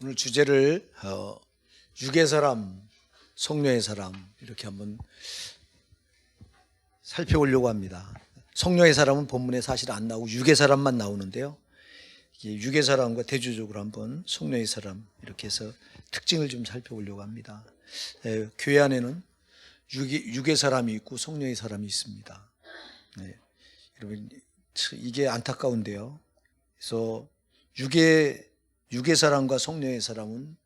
오늘 주제를 육의 사람, 성령의 사람 이렇게 한번 살펴보려고 합니다. 성령의 사람은 본문에 사실 안 나오고 육의 사람만 나오는데요. 육의 사람과 대조적으로 한번 성령의 사람 이렇게 해서 특징을 좀 살펴보려고 합니다. 교회 안에는 육의 사람이 있고 성령의 사람이 있습니다. 여러분 이게 안타까운데요. 그래서 육의 사람과 성령의 사람은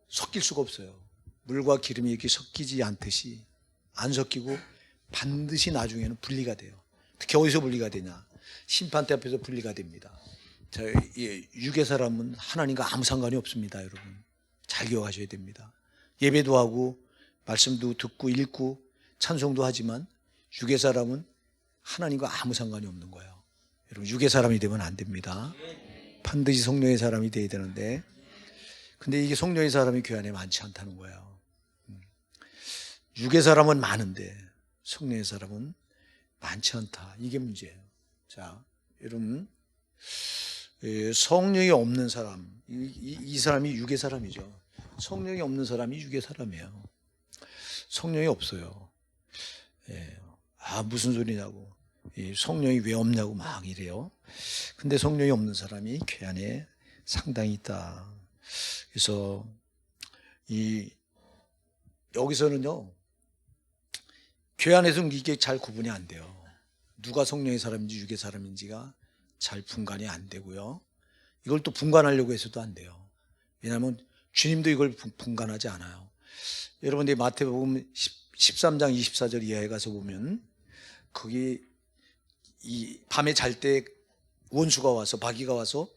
섞일 수가 없어요. 물과 기름이 이렇게 섞이지 않듯이 안 섞이고 반드시 나중에는 분리가 돼요. 특히 어디서 분리가 되냐? 심판대 앞에서 분리가 됩니다. 육의 사람은 하나님과 아무 상관이 없습니다. 여러분 잘 기억하셔야 됩니다. 예배도 하고 말씀도 듣고 읽고 찬송도 하지만 육의 사람은 하나님과 아무 상관이 없는 거예요. 여러분 육의 사람이 되면 안 됩니다. 반드시 성령의 사람이 돼야 되는데, 근데 이게 성령의 사람이 교회 안에 많지 않다는 거예요. 육의 사람은 많은데 성령의 사람은 많지 않다. 이게 문제예요. 자, 여러분 성령이 없는 사람, 이 사람이 육의 사람이죠. 성령이 없는 사람이 육의 사람이에요. 성령이 없어요. 무슨 소리냐고, 성령이 왜 없냐고 막 이래요. 근데 성령이 없는 사람이 교회 안에 상당히 있다. 그래서 여기서는요, 교회 안에서는 이게 잘 구분이 안 돼요. 누가 성령의 사람인지 육의 사람인지가 잘 분간이 안 되고요. 이걸 또 분간하려고 해서도 안 돼요. 왜냐하면 주님도 이걸 분간하지 않아요. 여러분 마태복음 13장 24절 이하에 가서 보면 거기 이 밤에 잘 때 원수가 와서 마귀가 와서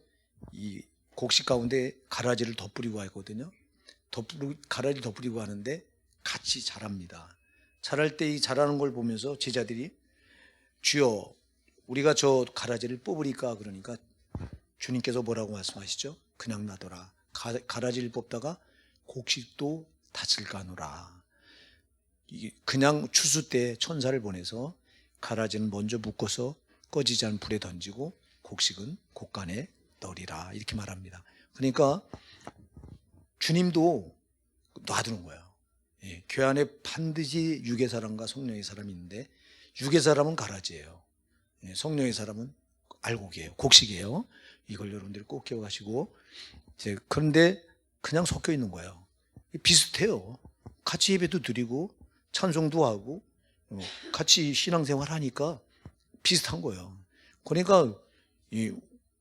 이 곡식 가운데 가라지를 덧뿌리고 하거든요. 가라지 덧뿌리고 하는데 같이 자랍니다. 자랄 때 이 자라는 걸 보면서 제자들이 주여 우리가 저 가라지를 뽑으니까, 그러니까 주님께서 뭐라고 말씀하시죠? 그냥 놔둬라. 가라지를 뽑다가 곡식도 다슬까노라. 그냥 추수 때 천사를 보내서 가라지는 먼저 묶어서 꺼지지 않은 불에 던지고 곡식은 곡간에 넣으리라, 이렇게 말합니다. 그러니까 주님도 놔두는 거예요. 교회 안에 반드시 육의 사람과 성령의 사람이 있는데 육의 사람은 가라지예요. 성령의 사람은 알곡이에요. 곡식이에요. 이걸 여러분들이 꼭 기억하시고, 그런데 그냥 섞여 있는 거예요. 비슷해요. 같이 예배도 드리고 찬송도 하고 같이 신앙생활 하니까 비슷한 거예요. 그러니까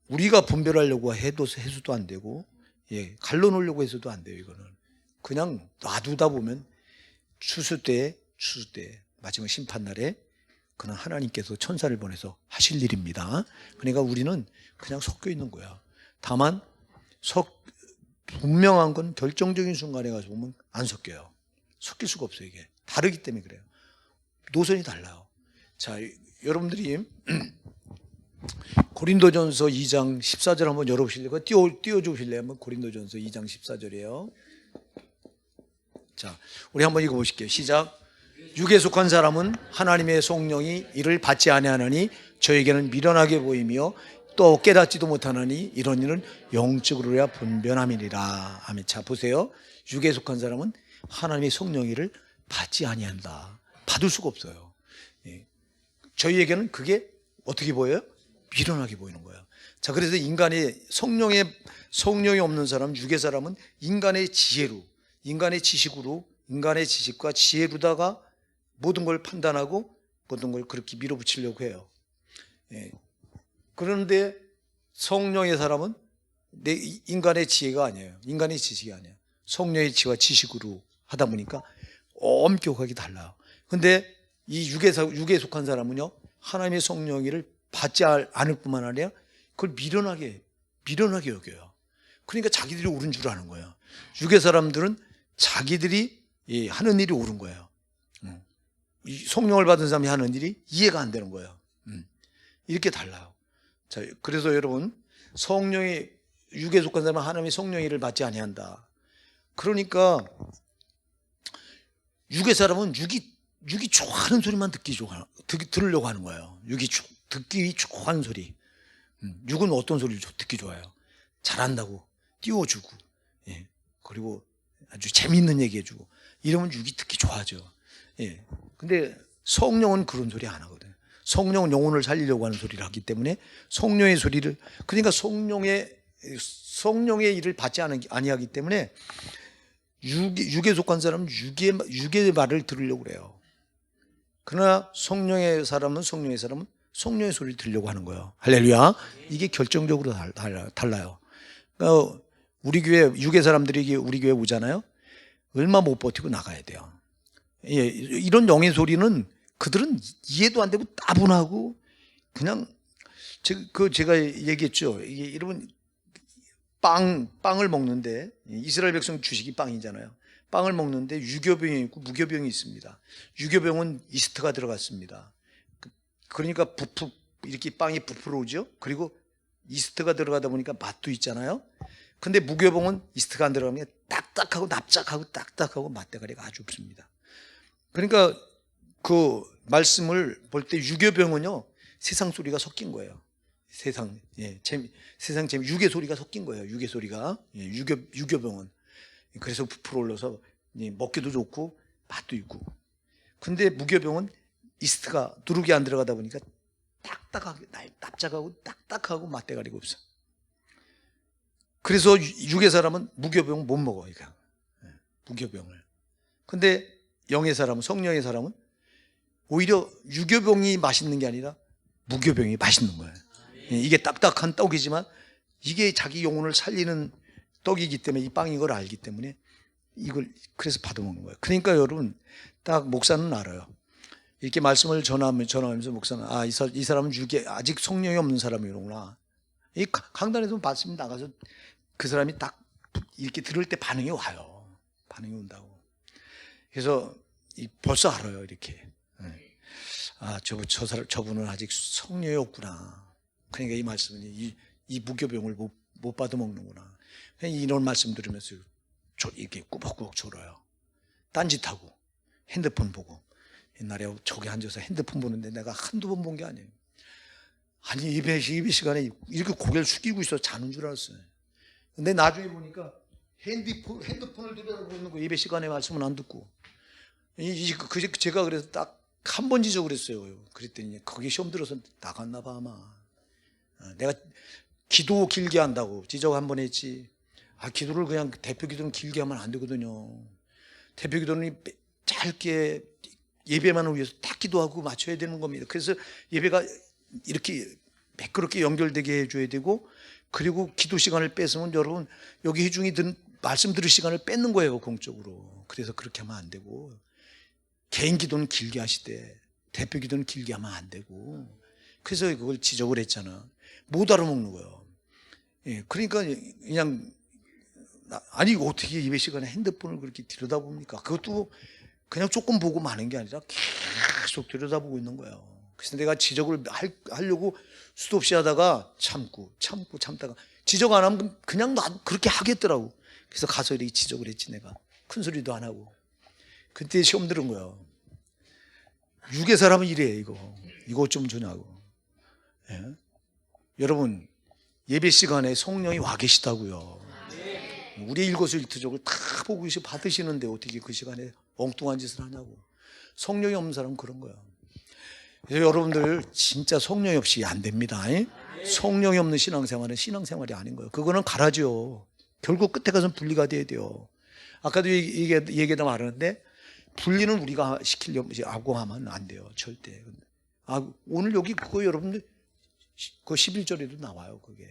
우리가 분별하려고 해서도 안 되고, 갈라놓으려고 해서도 안 돼요. 이거는 그냥 놔두다 보면 추수 때 마지막 심판날에 그는 하나님께서 천사를 보내서 하실 일입니다. 그러니까 우리는 그냥 섞여 있는 거야. 다만 분명한 건 결정적인 순간에 가서 보면 안 섞여요. 섞일 수가 없어요. 이게 다르기 때문에 그래요. 노선이 달라요. 자, 여러분들이 고린도전서 2장 14절 한번 열어보실래요? 띄워주실래요? 한번 고린도전서 2장 14절이에요. 자, 우리 한번 읽어보실게요. 시작. 육에 속한 사람은 하나님의 성령이 이를 받지 아니하나니 저에게는 미련하게 보이며 또 깨닫지도 못하나니 이런 일은 영적으로야 분변함이니라. 아멘. 자, 보세요. 육에 속한 사람은 하나님의 성령이를 받지 아니한다. 받을 수가 없어요. 저희에게는 그게 어떻게 보여요? 미련하게 보이는 거예요. 자, 그래서 인간의 성령이 없는 사람, 육의 사람은 인간의 지혜로, 인간의 지식으로, 인간의 지식과 지혜로다가 모든 걸 판단하고 모든 걸 그렇게 밀어붙이려고 해요. 그런데 성령의 사람은 인간의 지혜가 아니에요. 인간의 지식이 아니에요. 성령의 지혜와 지식으로 하다 보니까 엄격하게 달라요. 근데 이 육에 속한 사람은요, 하나님의 성령을 받지 않을 뿐만 아니라 그걸 미련하게 여겨요. 그러니까 자기들이 옳은 줄 아는 거예요. 육의 사람들은 자기들이 하는 일이 옳은 거예요. 성령을 받은 사람이 하는 일이 이해가 안 되는 거예요. 이렇게 달라요. 자, 그래서 여러분, 육에 속한 사람은 하나님의 성령의 일을 받지 아니한다. 그러니까 육의 사람은 육이 좋아하는 소리만 들으려고 하는 거예요. 육이 듣기 좋아하는 소리. 육은 어떤 소리를 듣기 좋아해요? 잘한다고 띄워주고, 그리고 아주 재미있는 얘기 해주고 이러면 육이 특히 좋아하죠. 예. 근데 성령은 그런 소리 안 하거든요. 성령은 영혼을 살리려고 하는 소리를 하기 때문에 성령의 소리를, 그러니까 성령의 일을 받지 아니하기 때문에 육에 속한 사람은 육의 말을 들으려고 그래요. 그러나 성령의 사람은 성령의 소리를 들으려고 하는 거예요. 할렐루야. 이게 결정적으로 달라요. 그러니까 우리 교회 육의 사람들이 우리 교회 오잖아요. 얼마 못 버티고 나가야 돼요. 예, 이런 영의 소리는 그들은 이해도 안 되고 따분하고 그냥 제가 얘기했죠. 이게 여러분 빵을 먹는데 이스라엘 백성 주식이 빵이잖아요. 빵을 먹는데 유교병이 있고 무교병이 있습니다. 유교병은 이스트가 들어갔습니다. 그러니까 이렇게 빵이 부풀어 오죠. 그리고 이스트가 들어가다 보니까 맛도 있잖아요. 근데 무교병은 이스트가 안 들어가면 딱딱하고 납작하고 딱딱하고 맛대가리가 아주 없습니다. 그러니까 그 말씀을 볼 때 유교병은요 세상 소리가 섞인 거예요. 세상 재미 육의 소리가 섞인 거예요. 육의 소리가 유교병은 그래서 부풀어 올라서 먹기도 좋고 맛도 있고. 근데 무교병은 이스트가 누룩이 안 들어가다 보니까 딱딱하게 납작하고 딱딱하고 맛대가리가 없어. 그래서 육의 사람은 무교병을 못 먹어요. 그냥 무교병을. 근데 영의 사람은, 성령의 사람은 오히려 유교병이 맛있는 게 아니라 무교병이 맛있는 거예요. 이게 딱딱한 떡이지만 이게 자기 영혼을 살리는 떡이기 때문에 이 빵인 걸 알기 때문에 이걸 그래서 받아먹는 거예요. 그러니까 여러분 딱 목사는 알아요. 이렇게 말씀을 전하면서 목사는 이 사람은 육에 아직 성령이 없는 사람이구나. 이 강단에서 말씀 나가서 그 사람이 딱 이렇게 들을 때 반응이 와요. 반응이 온다고. 그래서 벌써 알아요. 이렇게. 저분은 아직 성령이 없구나. 그러니까 이 말씀은 이 무교병을 못 받아먹는구나. 이런 말씀 들으면서 이렇게 꾸벅꾸벅 졸아요. 딴짓하고 핸드폰 보고. 옛날에 저기 앉아서 핸드폰 보는데 내가 한두 번 본 게 아니에요. 아니 예배 시간에 이렇게 고개를 숙이고 있어 자는 줄 알았어요. 근데 나중에 보니까 핸드폰을 들여다보고 있는 거. 예배 시간에 말씀은 안 듣고. 제가 그래서 딱 한 번 지적을 했어요. 그랬더니 거기 시험 들어서 나갔나 봐 아마. 내가 기도 길게 한다고 지적 한 번 했지. 기도를 그냥 대표 기도는 길게 하면 안 되거든요. 대표 기도는 짧게 예배만을 위해서 딱 기도하고 맞춰야 되는 겁니다. 그래서 예배가 이렇게 매끄럽게 연결되게 해줘야 되고, 그리고 기도 시간을 뺏으면 여러분 여기 회중이 말씀 들을 시간을 뺏는 거예요, 공적으로. 그래서 그렇게 하면 안 되고, 개인 기도는 길게 하시되 대표 기도는 길게 하면 안 되고. 그래서 그걸 지적을 했잖아. 못 알아먹는 거예요. 그러니까 그냥 아니 어떻게 예배 시간에 핸드폰을 그렇게 들여다봅니까? 그것도 그냥 조금 보고 마는 게 아니라 계속 들여다보고 있는 거예요. 그래서 내가 지적을 하려고 수도 없이 하다가 참다가 지적 안 하면 그냥 나도 그렇게 하겠더라고. 그래서 가서 이렇게 지적을 했지. 내가 큰 소리도 안 하고. 그때 시험 들은 거예요. 육의 사람은 이래. 이거 좀 주냐고. 여러분 예배 시간에 성령이 와 계시다고요. 우리 일거수일투족을 다 보고 받으시는데 어떻게 그 시간에 엉뚱한 짓을 하냐고. 성령이 없는 사람은 그런 거야. 그래서 여러분들 진짜 성령이 없이 안 됩니다. 성령이 없는 신앙생활은 신앙생활이 아닌 거예요. 그거는 가라지요. 결국 끝에 가서는 분리가 돼야 돼요. 아까도 얘기하다 말하는데 분리는 우리가 시키려고 하면 안 돼요. 절대. 오늘 여기 그거 여러분들 그 11절에도 나와요. 그게.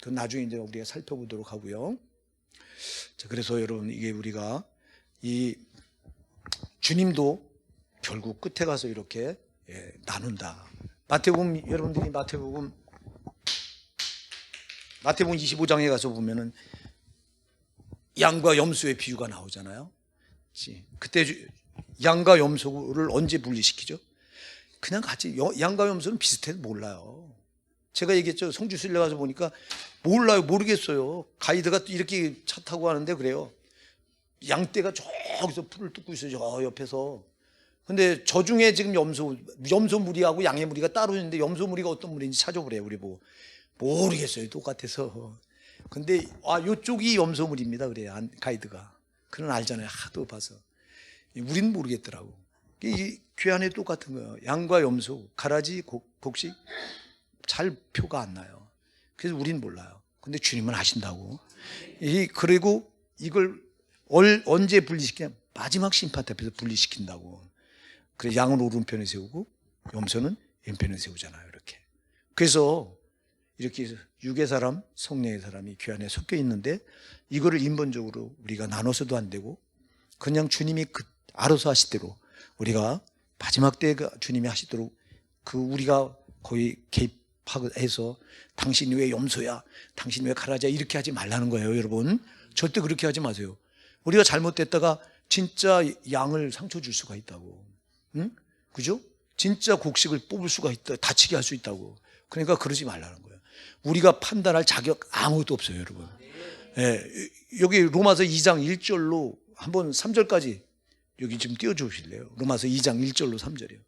그 나중에 이제 우리가 살펴보도록 하고요. 자, 그래서 여러분 이게 우리가 이 주님도 결국 끝에 가서 이렇게 나눈다. 마태복음, 여러분들이 마태복음 25장에 가서 보면은 양과 염소의 비유가 나오잖아요. 그때 양과 염소를 언제 분리시키죠? 그냥 같이 양과 염소는 비슷해도 몰라요. 제가 얘기했죠. 성주순례 가서 보니까 몰라요. 모르겠어요. 가이드가 이렇게 차 타고 가는데 그래요. 양떼가 저기서 풀을 뜯고 있어요. 저 옆에서. 근데 저 중에 지금 염소 무리하고 양의 무리가 따로 있는데 염소 무리가 어떤 무리인지 찾아보래요. 우리 보고. 모르겠어요. 똑같아서. 근데 요쪽이 염소물입니다. 그래 가이드가. 그는 알잖아요. 하도 봐서. 우린 모르겠더라고. 이 괴한에 똑같은 거예요. 양과 염소, 가라지, 곡식 잘 표가 안 나요. 그래서 우린 몰라요. 근데 주님은 아신다고. 그리고 이걸 언제 분리시키냐? 마지막 심판 때 앞에서 분리시킨다고. 그래서 양은 오른편에 세우고 염소는 왼편에 세우잖아요. 이렇게. 그래서 이렇게 해서 육의 사람, 성령의 사람이 괴한에 섞여 있는데 이거를 인본적으로 우리가 나눠서도 안 되고 그냥 주님이 알아서 하실 대로 우리가 마지막 때 주님이 하시도록 우리가 거의 개입해서 당신이 왜 염소야, 당신이 왜 가라지야 이렇게 하지 말라는 거예요. 여러분 절대 그렇게 하지 마세요. 우리가 잘못됐다가 진짜 양을 상처 줄 수가 있다고. 응? 그죠? 진짜 곡식을 뽑을 수가 있다, 다치게 할 수 있다고. 그러니까 그러지 말라는 거예요. 우리가 판단할 자격 아무것도 없어요, 여러분. 예, 여기 로마서 2장 1절로 한번 3절까지 여기 좀 띄워주실래요? 로마서 2장 1절로 3절이요.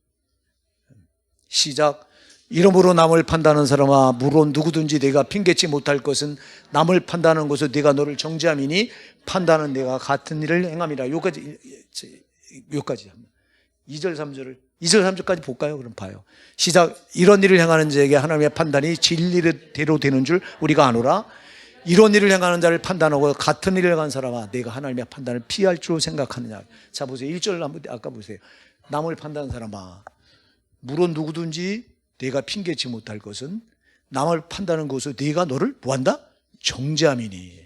시작. 이러므로 남을 판단하는 사람아, 물론 누구든지 내가 핑계치 못할 것은 남을 판단하는 것은 내가 너를 정죄함이니 판단은 내가 같은 일을 행함이라. 여기까지 2절 3절까지 볼까요? 그럼 봐요. 시작. 이런 일을 행하는 자에게 하나님의 판단이 진리대로 되는 줄 우리가 아노라. 이런 일을 행하는 자를 판단하고 같은 일을 행한 사람아, 내가 하나님의 판단을 피할 줄 생각하느냐. 자 보세요. 1절 한번 아까 보세요. 남을 판단하는 사람아, 물론 누구든지 내가 핑계치 못할 것은 남을 판단하는 것으로 내가 너를 뭐한다? 정죄함이니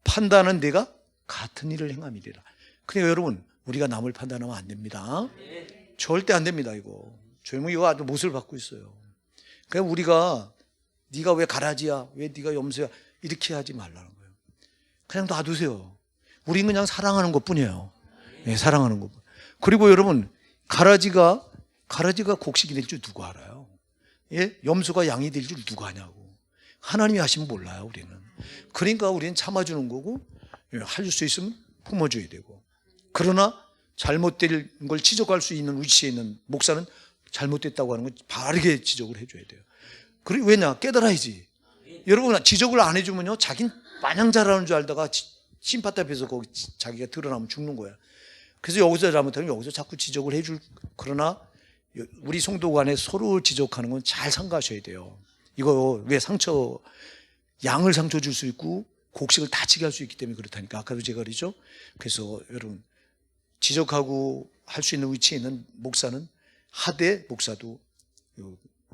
판단은 내가 같은 일을 행함이리라. 그러니까 여러분 우리가 남을 판단하면 안 됩니다. 절대 안 됩니다. 조용히 이거 아주 못을 받고 있어요. 그냥 우리가 네가 왜 가라지야, 왜 네가 염소야 이렇게 하지 말라는 거예요. 그냥 놔두세요. 우리는 그냥 사랑하는 것뿐이에요. 네, 사랑하는 것. 그리고 여러분 가라지가 곡식이 될 줄 누가 알아요? 예? 염소가 양이 될 줄 누가 아냐고. 하나님이 하시면 몰라요. 우리는. 그러니까 우리는 참아주는 거고 할 수 있으면 품어줘야 되고. 그러나 잘못된 걸 지적할 수 있는 위치에 있는 목사는 잘못됐다고 하는 건 바르게 지적을 해줘야 돼요. 그리고 왜냐? 깨달아야지. 여러분 지적을 안 해주면요 자긴 마냥 잘하는 줄 알다가 심판 앞에서 거기 자기가 드러나면 죽는 거야. 그래서 여기서 잘못하면 여기서 자꾸 지적을 해줄. 그러나 우리 성도 간에 서로 지적하는 건 잘 삼가셔야 돼요. 이거 왜 양을 상처 줄 수 있고 곡식을 다치게 할 수 있기 때문에 그렇다니까. 아까도 제가 그러죠. 그래서 여러분 지적하고 할 수 있는 위치에 있는 목사는 하되 목사도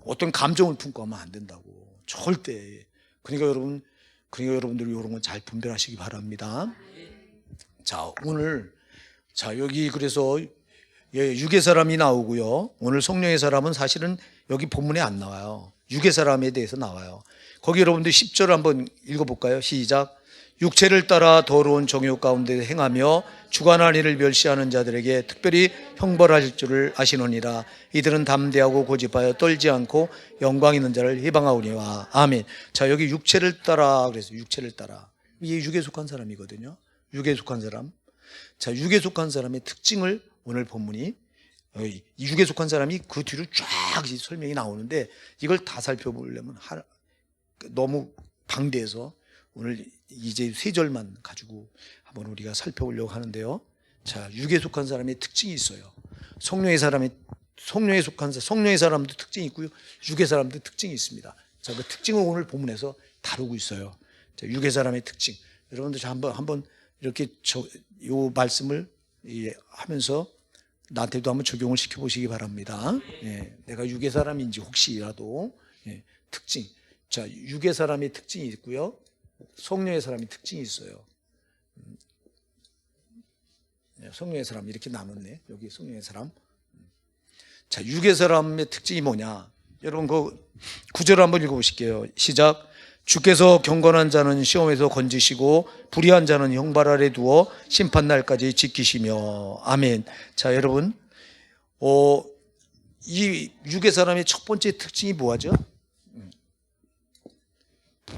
어떤 감정을 품고 하면 안 된다고. 절대. 그러니까 여러분들이 이런 건 잘 분별하시기 바랍니다. 자, 오늘 여기 그래서 육의 사람이 나오고요. 오늘 성령의 사람은 사실은 여기 본문에 안 나와요. 육의 사람에 대해서 나와요. 거기 여러분들 10절 한번 읽어볼까요? 시작. 육체를 따라 더러운 정욕 가운데 행하며 주관할 일을 멸시하는 자들에게 특별히 형벌하실 줄을 아시노니라. 이들은 담대하고 고집하여 떨지 않고 영광 있는 자를 희방하오니와. 아멘. 자, 여기 육체를 따라 그래서 육체를 따라. 이게 육에 속한 사람이거든요. 육에 속한 사람. 자, 육에 속한 사람의 특징을 오늘 본문이 육에 속한 사람이 그 뒤로 쫙 설명이 나오는데 이걸 다 살펴보려면 너무 방대해서 오늘 이제 3절만 가지고 한번 우리가 살펴보려고 하는데요. 자, 육에 속한 사람의 특징이 있어요. 성령의 사람도 특징이 있고요. 육의 사람도 특징이 있습니다. 자, 그 특징을 오늘 본문에서 다루고 있어요. 자, 육의 사람의 특징. 여러분들 한번 이렇게 요 말씀을 하면서 나한테도 한번 적용을 시켜보시기 바랍니다. 예, 내가 육의 사람인지 혹시라도 특징. 자, 육의 사람의 특징이 있고요. 성령의 사람의 특징이 있어요. 성령의 사람 이렇게 나눴네. 여기 성령의 사람. 자, 육의 사람의 특징이 뭐냐? 여러분 그 9절 한번 읽어보실게요. 시작. 주께서 경건한 자는 시험에서 건지시고 불의한 자는 형벌 아래 두어 심판날까지 지키시며. 아멘. 자, 여러분 이 육의 사람의 첫 번째 특징이 뭐하죠?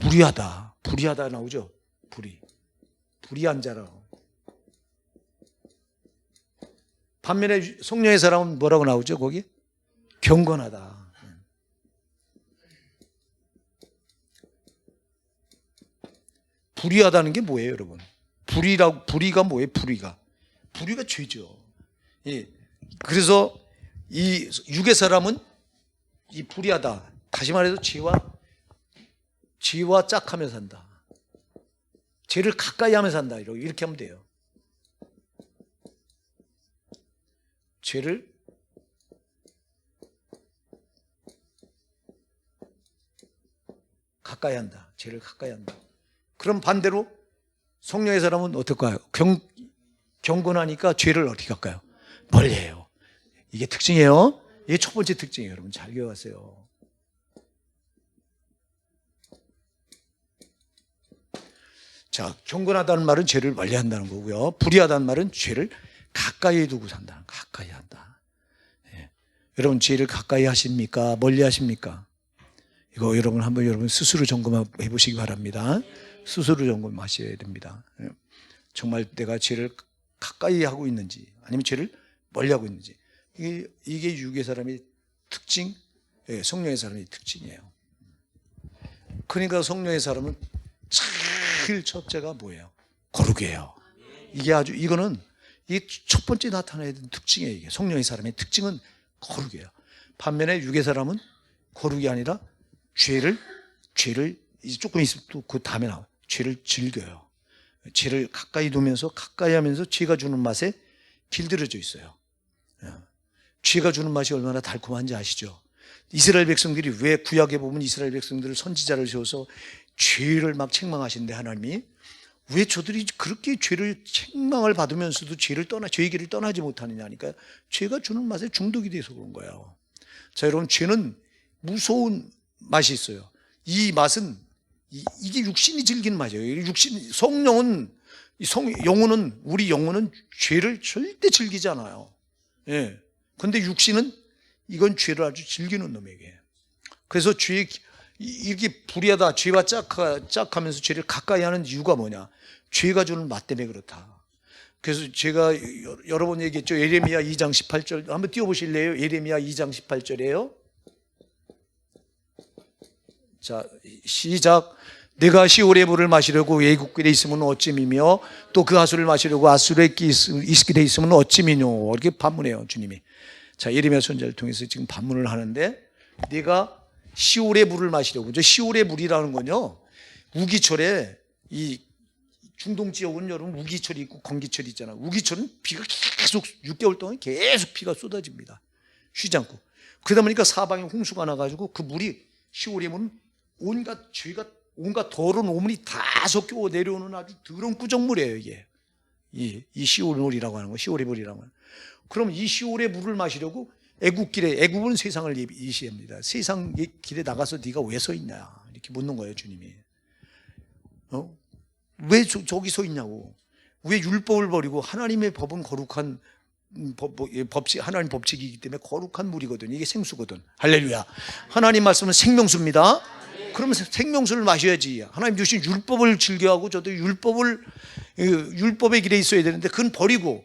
불의하다 나오죠. 불의한 자라고. 반면에 성령의 사람은 뭐라고 나오죠? 거기 경건하다. 불의하다는 게 뭐예요, 여러분? 불의가 뭐예요? 불의가 죄죠. 예. 그래서 이 육의 사람은 이 불의하다. 다시 말해서 죄와 짝하며 산다. 죄를 가까이 하며 산다. 이렇게 하면 돼요. 죄를 가까이 한다. 죄를 가까이 한다. 그럼 반대로 성령의 사람은 어떨까요? 경건하니까 죄를 어떻게 갈까요? 멀리해요. 이게 특징이에요. 이게 첫 번째 특징이에요. 여러분 잘 기억하세요. 자, 경건하다는 말은 죄를 멀리한다는 거고요. 불의하다는 말은 죄를 가까이 두고 산다는 거. 가까이 한다. 예. 여러분 죄를 가까이 하십니까? 멀리 하십니까? 이거 여러분 스스로 점검해 보시기 바랍니다. 스스로 점검하셔야 됩니다. 예. 정말 내가 죄를 가까이 하고 있는지 아니면 죄를 멀리 하고 있는지 이게 육의 사람의 특징, 예, 성령의 사람의 특징이에요. 그러니까 성령의 사람은 제일 첫째가 뭐예요? 거룩이에요. 이거는 이게 첫 번째 나타나야 되는 특징이에요. 이게 성령의 사람의 특징은 거룩이에요. 반면에 육의 사람은 거룩이 아니라 죄를 이제 조금 있으면 또 그 다음에 나와요. 죄를 즐겨요. 죄를 가까이 두면서 가까이 하면서 죄가 주는 맛에 길들여져 있어요. 죄가 주는 맛이 얼마나 달콤한지 아시죠? 이스라엘 백성들이 왜 구약에 보면 이스라엘 백성들을 선지자를 세워서 죄를 막 책망하시는데 하나님이 왜 저들이 그렇게 죄를 책망을 받으면서도 죄의 길을 떠나지 못하느냐니까 죄가 주는 맛에 중독이 돼서 그런 거예요. 자, 여러분 죄는 무서운 맛이 있어요. 이 맛은 이게 육신이 즐기는 맛이에요. 우리 영혼은 죄를 절대 즐기지 않아요. 예. 근데 육신은 이건 죄를 아주 즐기는 놈에게. 그래서 이렇게 불의하다, 죄와 짝하면서 죄를 가까이 하는 이유가 뭐냐? 죄가 주는 맛 때문에 그렇다. 그래서 제가 여러 번 얘기했죠. 예레미야 2장 18절 한번 띄워보실래요? 예레미야 2장 18절이에요. 자, 시작. 내가 시올의 물을 마시려고 애국길에 있으면 어찌미며 또 그 하수를 마시려고 아수르의 길에 있으면 어찌미뇨. 이렇게 반문해요, 주님이. 자, 예레미야 선지자를 통해서 지금 반문을 하는데 내가 시올의 물을 마시려고. 시올의 물이라는 건요, 우기철에 이 중동 지역은 여러분 우기철이 있고 건기철이 있잖아요. 우기철은 비가 계속 6개월 동안 계속 비가 쏟아집니다. 쉬지 않고. 그러다 보니까 사방에 홍수가 나가지고 그 물이 시올의 물은 온갖 더러운 오물이 다 섞여 내려오는 아주 더러운 꾸정물이에요, 이게. 이 시올물이라고 하는 거, 시올의 물이라고 하는 거. 그럼 이 시올의 물을 마시려고 애국은 세상을 이시합니다. 세상 길에 나가서 네가 왜 서 있냐 이렇게 묻는 거예요, 주님이. 왜 저기 서 있냐고. 왜 율법을 버리고 하나님의 법은 거룩한 법칙, 하나님 법칙이기 때문에 거룩한 물이거든. 이게 생수거든. 할렐루야. 하나님 말씀은 생명수입니다. 그러면 생명수를 마셔야지. 하나님 주신 율법을 즐겨하고 저도 율법의 길에 있어야 되는데 그건 버리고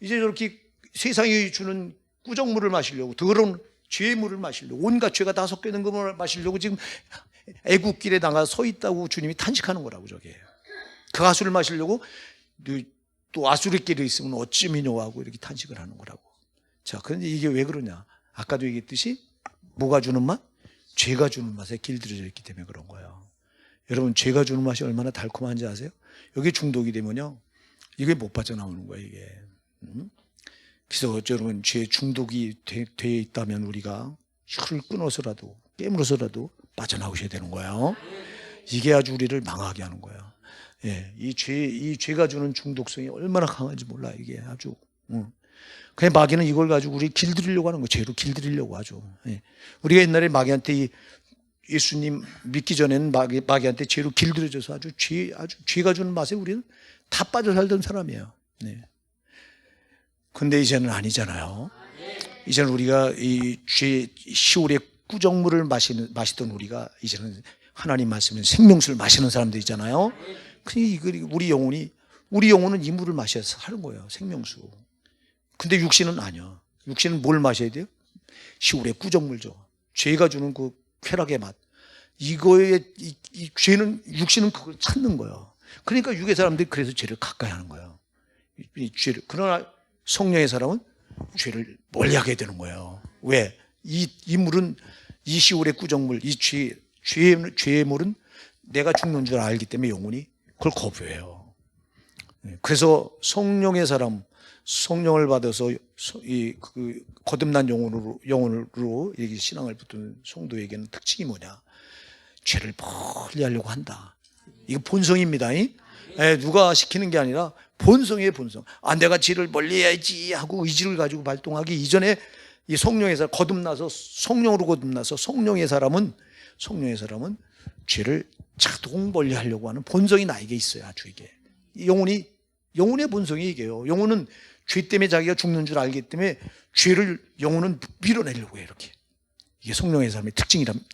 이제 저렇게 세상이 주는 꾸정물을 마시려고, 더러운 죄의 물을 마시려고, 온갖 죄가 다 섞여 있는 것을 마시려고 지금 애국길에 나가 서 있다고 주님이 탄식하는 거라고. 저게 그 하수를 마시려고 또 아수르 길에 있으면 어찌미뇨 하고 이렇게 탄식을 하는 거라고. 자, 그런데 이게 왜 그러냐? 아까도 얘기했듯이 뭐가 주는 맛? 죄가 주는 맛에 길들여져 있기 때문에 그런 거예요. 여러분, 죄가 주는 맛이 얼마나 달콤한지 아세요? 여기 중독이 되면요, 이게 못 빠져나오는 거예요, 이게. 그래서 여러분, 죄 중독이 되어 있다면 우리가 혀를 끊어서라도 깨물어서라도 빠져나오셔야 되는 거예요. 이게 아주 우리를 망하게 하는 거예요. 예, 이 죄가 주는 중독성이 얼마나 강한지 몰라. 이게 아주. 그냥 마귀는 이걸 가지고 우리 길들이려고 하는 거예요. 죄로 길들이려고 하죠. 예. 우리가 옛날에 마귀한테 예수님 믿기 전에는 마귀한테 죄로 길들여져서 아주 죄가 주는 맛에 우리는 다 빠져 살던 사람이에요. 네. 근데 이제는 아니잖아요. 이제는 우리가 이 시올의 꾸정물을 마시던 우리가 이제는 하나님 말씀은 생명수를 마시는 사람들이잖아요. 우리 영혼은 이 물을 마셔서 사는 거예요. 생명수. 근데 육신은 아니야. 육신은 뭘 마셔야 돼요? 시올의 꾸정물죠. 죄가 주는 그 쾌락의 맛. 육신은 그걸 찾는 거예요. 그러니까 육의 사람들이 그래서 죄를 가까이 하는 거예요. 이 죄를. 그러나 성령의 사람은 죄를 멀리하게 되는 거예요. 왜? 이 물은, 이 시올의 꾸정물, 이 죄의 물은 내가 죽는 줄 알기 때문에 영혼이 그걸 거부해요. 그래서 성령의 사람, 성령을 받아서 그 거듭난 영혼으로 이렇게 신앙을 붙든 성도에게는 특징이 뭐냐? 죄를 멀리하려고 한다. 이거 본성입니다. 누가 시키는 게 아니라 본성이에요, 본성. 내가 죄를 멀리해야지 하고 의지를 가지고 발동하기 이전에 이 성령의 사람, 성령으로 거듭나서 성령의 사람은 죄를 자동 멀리하려고 하는 본성이 나에게 있어요, 아주 이게. 영혼의 본성이 이게요. 영혼은 죄 때문에 자기가 죽는 줄 알기 때문에 영혼은 밀어내려고 해요, 이렇게. 이게 성령의 사람의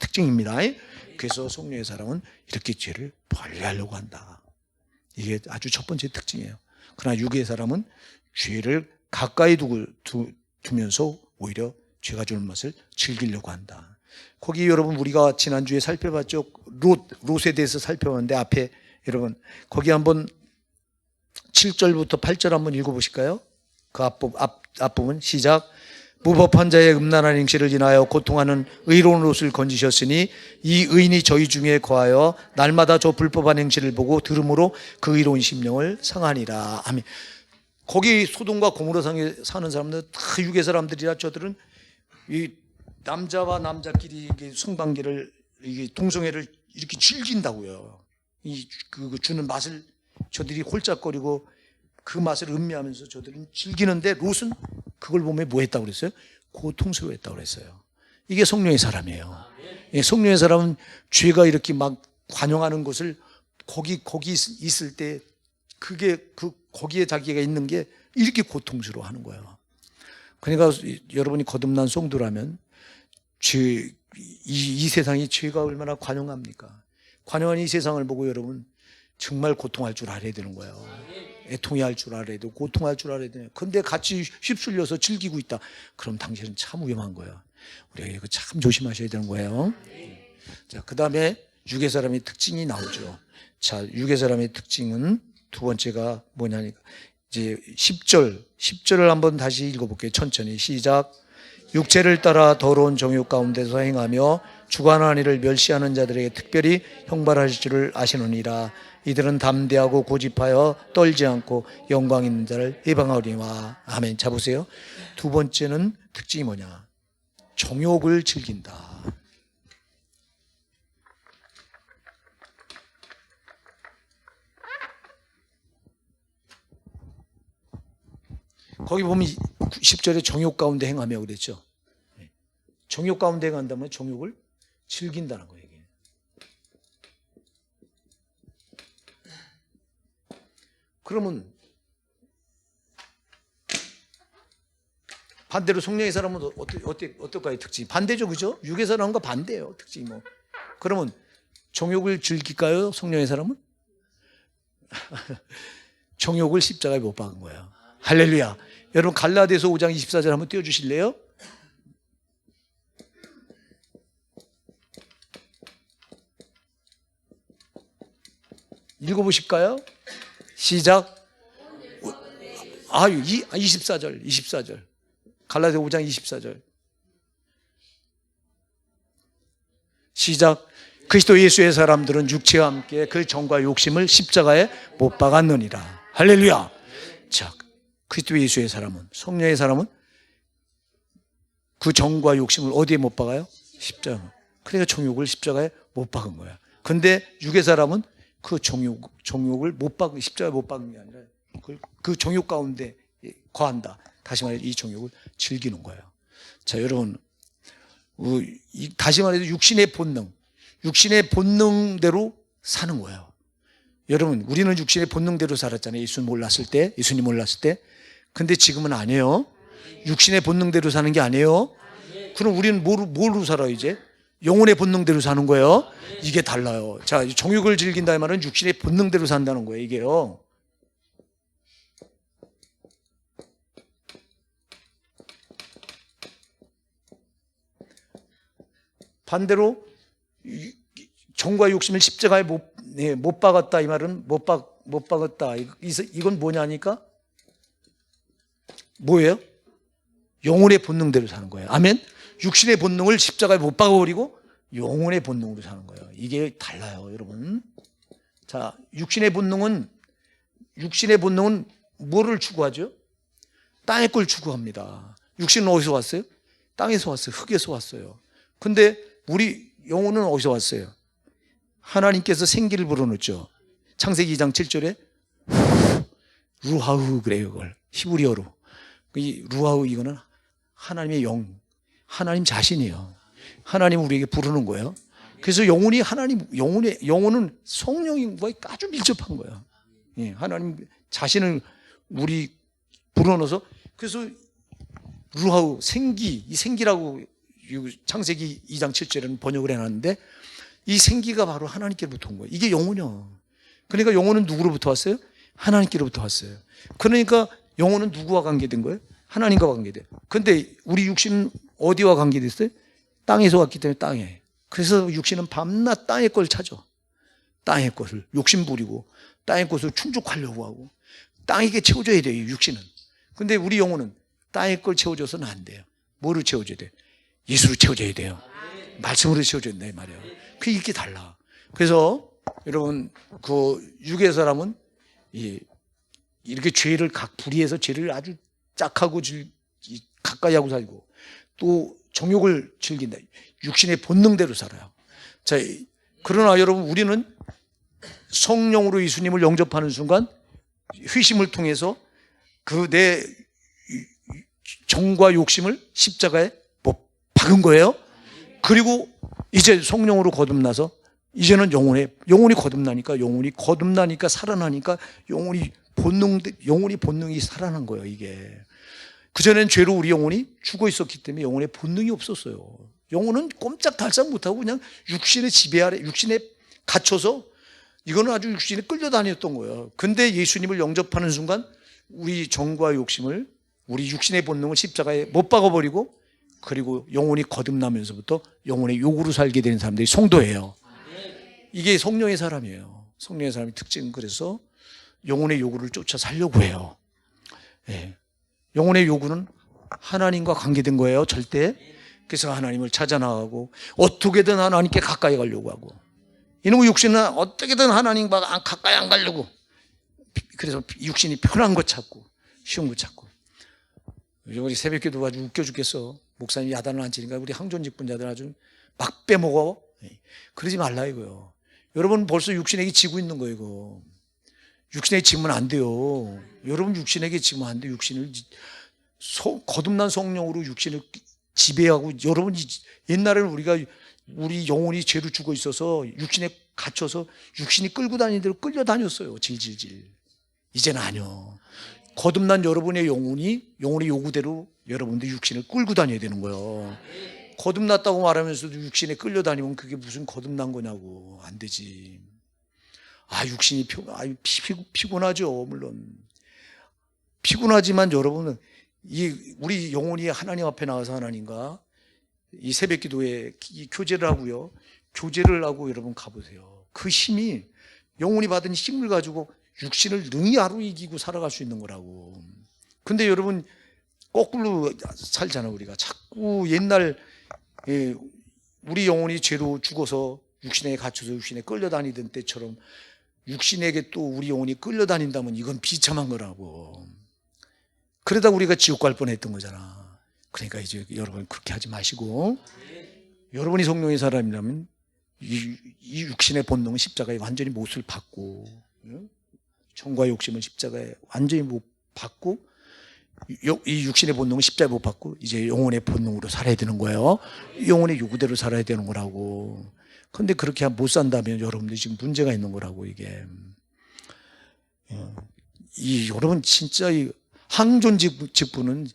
특징입니다. 그래서 성령의 사람은 이렇게 죄를 멀리하려고 한다. 이게 아주 첫 번째 특징이에요. 그러나 육의 사람은 죄를 가까이 두면서 오히려 죄가 주는 맛을 즐기려고 한다. 거기 여러분 우리가 지난주에 살펴봤죠. 롯에 대해서 살펴봤는데 앞에 여러분 거기 한번 7절부터 8절 한번 읽어보실까요? 그 앞부분 시작. 무법한 자의 음란한 행실을 인하여 고통하는 의로운 롯을 건지셨으니 이 의인이 저희 중에 거하여 날마다 저 불법한 행실을 보고 들음으로 그 의로운 심령을 상하니라. 아멘. 거기 소돔과 고모라 사는 사람들 다 육의 사람들이라 저들은 이 남자와 남자끼리 성관계를 동성애를 이렇게 즐긴다고요. 그 주는 맛을 저들이 홀짝거리고 그 맛을 음미하면서 저들은 즐기는데 롯은 그걸 보면 뭐 했다고 그랬어요? 고통스러워했다고 그랬어요. 이게 성령의 사람이에요. 성령의 사람은 죄가 이렇게 막 관영하는 것을 거기 있을 때 거기에 자기가 있는 게 이렇게 고통스러워 하는 거예요. 그러니까 여러분이 거듭난 성도라면 이 세상이 죄가 얼마나 관영합니까? 관영한 이 세상을 보고 여러분 정말 고통할 줄 알아야 되는 거예요. 애통해할 줄 알아야 되고 고통할 줄 알아야 돼요. 근데 같이 휩쓸려서 즐기고 있다. 그럼 당신은 참 위험한 거예요. 우리가 이거 참 조심하셔야 되는 거예요. 자, 그 다음에 육의 사람의 특징이 나오죠. 자, 육의 사람의 특징은 두 번째가 뭐냐니까 이제 10절을 한번 다시 읽어볼게요. 천천히 시작. 육체를 따라 더러운 정욕 가운데서 행하며 주관한 이를 멸시하는 자들에게 특별히 형벌하실 줄을 아시느니라. 이들은 담대하고 고집하여 떨지 않고 영광 있는 자를 해방하리와. 아멘. 자 보세요. 두 번째는 특징이 뭐냐? 정욕을 즐긴다. 거기 보면 10절에 정욕 가운데 행하며 그랬죠. 정욕 가운데 행한다면 정욕을 즐긴다는 거예요. 그러면 반대로 성령의 사람은 어떨까요? 특징이 반대죠, 그죠? 육의 사람과 반대예요, 특징이 뭐. 그러면 정욕을 즐길까요? 성령의 사람은 정욕을 십자가에 못 박은 거예요. 할렐루야. 여러분 갈라디아서 5장 24절 한번 띄워주실래요? 읽어보실까요? 시작. 24절. 갈라디아 5장 24절. 시작. 그리스도 예수의 사람들은 육체와 함께 그 정과 욕심을 십자가에 못 박았느니라. 할렐루야. 자, 그리스도 예수의 사람은, 성령의 사람은 그 정과 욕심을 어디에 못 박아요? 십자가. 그러니까 정욕을 십자가에 못 박은 거야. 근데 육의 사람은 그 정욕을 못 박은, 십자가에 못 박은 게 아니라 그 정욕 가운데 거한다. 다시 말해서 이 정욕을 즐기는 거예요. 자, 여러분, 다시 말해서 육신의 본능대로 사는 거예요. 여러분, 우리는 육신의 본능대로 살았잖아요. 예수님 몰랐을 때. 근데 지금은 아니에요. 육신의 본능대로 사는 게 아니에요. 그럼 우리는 뭐로 살아요, 이제? 영혼의 본능대로 사는 거예요. 이게 달라요. 자, 정욕을 즐긴다는 말은 육신의 본능대로 산다는 거예요, 이게요. 반대로 정과 욕심을 십자가에 네, 못 박았다 이 말은 못 박았다. 이건 뭐냐니까? 뭐예요? 영혼의 본능대로 사는 거예요. 아멘. 육신의 본능을 십자가에 못 박아버리고 영혼의 본능으로 사는 거예요. 이게 달라요, 여러분. 자, 육신의 본능은 뭐를 추구하죠? 땅의 걸 추구합니다. 육신은 어디서 왔어요? 땅에서 왔어요. 흙에서 왔어요. 근데 우리 영혼은 어디서 왔어요? 하나님께서 생기를 불어넣었죠. 창세기 2장 7절에 루하우 그래요. 그걸 히브리어로. 이 루하우 이거는 하나님의 영, 하나님 자신이에요. 하나님 우리에게 부르는 거예요. 그래서 영혼이 영혼은 성령과 아주 밀접한 거예요. 예, 하나님 자신을 우리 불어넣어서 그래서 루하우 생기, 이 생기라고 창세기 2장 7절에는 번역을 해놨는데 이 생기가 바로 하나님께로부터 온 거예요. 이게 영혼이요. 그러니까 영혼은 누구로부터 왔어요? 하나님께로부터 왔어요. 그러니까 영혼은 누구와 관계된 거예요? 하나님과 관계돼요. 근데 우리 육신은 어디와 관계됐어요? 땅에서 왔기 때문에 땅에. 그래서 육신은 밤낮 땅의 걸 찾아. 땅의 것을 욕심 부리고 땅의 것을 충족하려고 하고 땅에게 채워줘야 돼요, 육신은. 근데 우리 영혼은 땅의 걸 채워줘서는 안 돼요. 뭐를 채워줘야 돼요? 예수로 채워줘야 돼요. 말씀으로 채워줘야 된다 이 말이에요. 그게 이렇게 달라. 그래서 여러분 그 육의 사람은 이렇게 죄를 불의해서 죄를 아주 짝하고 가까이 하고 살고 또 정욕을 즐긴다. 육신의 본능대로 살아요. 자, 그러나 여러분 우리는 성령으로 예수님을 영접하는 순간 회심을 통해서 그 내 정과 욕심을 십자가에 박은 거예요. 그리고 이제 성령으로 거듭나서 이제는 영혼이 거듭나니까 살아나니까 영혼이 본능이 살아난 거예요. 이게 그전엔 죄로 우리 영혼이 죽어 있었기 때문에 영혼의 본능이 없었어요. 영혼은 꼼짝달싹 못하고 그냥 육신의 지배 아래 육신에 갇혀서 이거는 아주 육신에 끌려다녔던 거예요. 근데 예수님을 영접하는 순간 우리 정과 욕심을 우리 육신의 본능을 십자가에 못 박아버리고 그리고 영혼이 거듭나면서부터 영혼의 요구로 살게 되는 사람들이 성도예요. 이게 성령의 사람이에요. 성령의 사람의 특징은 그래서 영혼의 요구를 쫓아 살려고 해요. 예. 영혼의 요구는 하나님과 관계된 거예요, 절대. 그래서 하나님을 찾아 나가고 어떻게든 하나님께 가까이 가려고 하고 이놈의 육신은 어떻게든 하나님과 가까이 안 가려고 그래서 육신이 편한 거 찾고 쉬운 거 찾고 우리 새벽기도 아주 웃겨 죽겠어. 목사님이 야단을 안 치니까 우리 항존 직분자들 아주 막 빼먹어. 그러지 말라 이거요. 여러분 벌써 육신에게 지고 있는 거예요. 이거. 육신에게 지면 안 돼요. 여러분 육신에게 지면 안 돼요. 육신을 거듭난 성령으로 육신을 지배하고 여러분 옛날에는 우리 영혼이 죄로 죽어 있어서 육신에 갇혀서 육신이 끌고 다니는 대로 끌려다녔어요. 질질질. 이제는 아니요. 거듭난 여러분의 영혼의 요구대로 여러분들 육신을 끌고 다녀야 되는 거예요. 거듭났다고 말하면서도 육신에 끌려다니면 그게 무슨 거듭난 거냐고. 안 되지. 육신이 피곤하죠. 물론 피곤하지만 여러분은 우리 영혼이 하나님 앞에 나가서 하나님과 이 새벽 기도에 교제를 하고요. 교제를 하고 여러분 가보세요. 그 힘이 영혼이 받은 힘을 가지고 육신을 능히 하루 이기고 살아갈 수 있는 거라고. 근데 여러분 거꾸로 살잖아. 우리가 자꾸 옛날 우리 영혼이 죄로 죽어서 육신에 갇혀서 육신에 끌려다니던 때처럼 육신에게 또 우리 영혼이 끌려다닌다면 이건 비참한 거라고. 그러다 우리가 지옥 갈 뻔했던 거잖아. 그러니까 이제 여러분 그렇게 하지 마시고 여러분이 성령의 사람이라면 이 육신의 본능은 십자가에 완전히 못을 받고 정과 욕심은 십자가에 완전히 못 받고 이 육신의 본능은 십자가에 못 받고 이제 영혼의 본능으로 살아야 되는 거예요. 영혼의 요구대로 살아야 되는 거라고. 그런데 그렇게 못 산다면 여러분들이 지금 문제가 있는 거라고. 이게 여러분 진짜 항존 직분은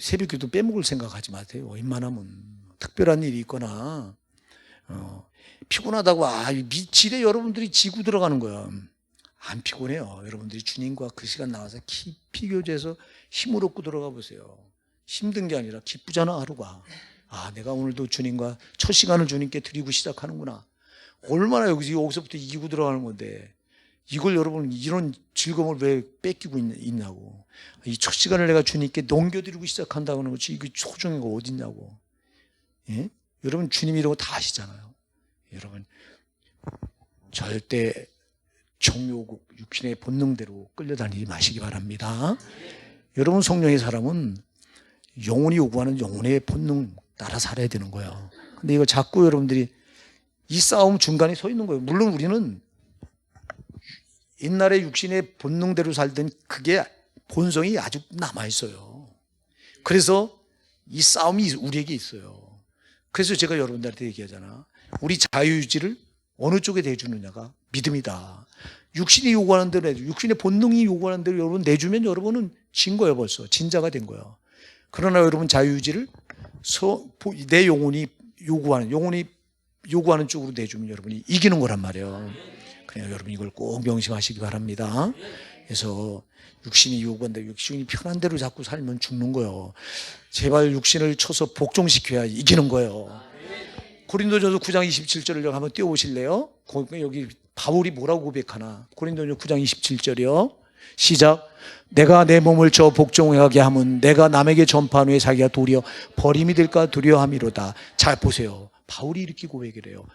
새벽기도 빼먹을 생각하지 마세요. 웬만하면 특별한 일이 있거나 피곤하다고 지레 여러분들이 지고 들어가는 거야. 안 피곤해요. 여러분들이 주님과 그 시간 나와서 깊이 교제해서 힘을 얻고 들어가 보세요. 힘든 게 아니라 기쁘잖아. 하루가. 내가 오늘도 주님과 첫 시간을 주님께 드리고 시작하는구나. 얼마나 여기서부터 이기고 들어가는 건데 이걸 여러분 이런 즐거움을 왜 뺏기고 있냐고. 이 첫 시간을 내가 주님께 넘겨드리고 시작한다는 것이 이게 소중한 거 어딨냐고. 예? 여러분 주님이 이런 거 다 아시잖아요. 여러분 절대 정욕 육신의 본능대로 끌려다니지 마시기 바랍니다. 여러분 성령의 사람은 영혼이 요구하는 영혼의 본능 따라 살아야 되는 거예요. 근데 이거 자꾸 여러분들이 이 싸움 중간에 서 있는 거예요. 물론 우리는 옛날에 육신의 본능대로 살던 그게 본성이 아직 남아있어요. 그래서 이 싸움이 우리에게 있어요. 그래서 제가 여러분들한테 얘기하잖아. 우리 자유유지를 어느 쪽에 내주느냐가 믿음이다. 육신이 요구하는 대로 내주, 육신의 본능이 요구하는 대로 여러분 내주면 여러분은 진 거예요. 벌써 진자가 된 거예요. 그러나 여러분 자유유지를 내 영혼이 요구하는 쪽으로 내주면 여러분이 이기는 거란 말이에요. 그냥 여러분 이걸 꼭 명심하시기 바랍니다. 그래서 육신이 요구한다, 육신이 편한 대로 자꾸 살면 죽는 거예요. 제발 육신을 쳐서 복종시켜야 이기는 거예요. 고린도전서 9장 27절을 한번 띄워보실래요? 여기 바울이 뭐라고 고백하나? 고린도전서 9장 27절이요. 시작. 내가 내 몸을 저 복종하게 하면 내가 남에게 전파한 후에 자기가 도리어 버림이 될까 두려워함이로다. 잘 보세요. 바울이 이렇게 고백을 해요.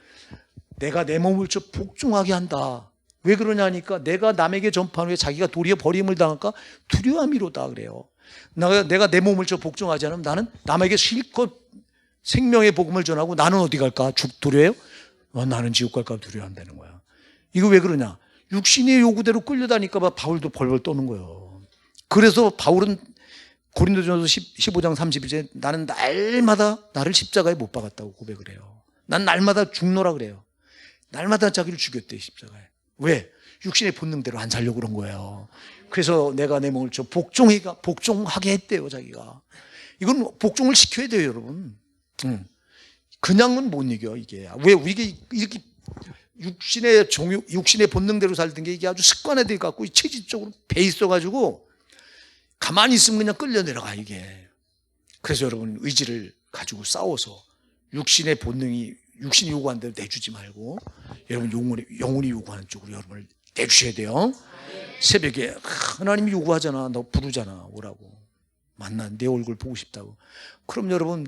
내가 내 몸을 저 복종하게 한다. 왜 그러냐니까 내가 남에게 전파한 후에 자기가 도리어 버림을 당할까 두려워함이로다 그래요. 내가 내 몸을 저 복종하지 않으면 나는 남에게 실컷 생명의 복음을 전하고 나는 어디 갈까? 두려워요? 나는 지옥 갈까 두려워한다는 거야. 이거 왜 그러냐? 육신의 요구대로 끌려다니까 봐 바울도 벌벌 떠는 거예요. 그래서 바울은 고린도전서 15장 31절에 나는 날마다 나를 십자가에 못 박았다고 고백을 해요. 난 날마다 죽노라 그래요. 날마다 자기를 죽였대 십자가에. 왜? 육신의 본능대로 안 살려고 그런 거예요. 그래서 내가 내 몸을 복종하게 했대요 자기가. 이건 복종을 시켜야 돼요 여러분. 그냥은 못 이겨 이게. 왜 이게 이렇게 육신의 본능대로 살던 게 이게 아주 습관화돼 갖고 체질적으로 배 있어가지고 가만히 있으면 그냥 끌려 내려가 이게. 그래서 여러분 의지를 가지고 싸워서 육신의 본능이 육신이 요구하는 대로 내주지 말고 여러분 영혼이 요구하는 쪽으로 여러분을 내주셔야 돼요. 새벽에 하나님이 요구하잖아. 너 부르잖아. 오라고. 만나 내 얼굴 보고 싶다고. 그럼 여러분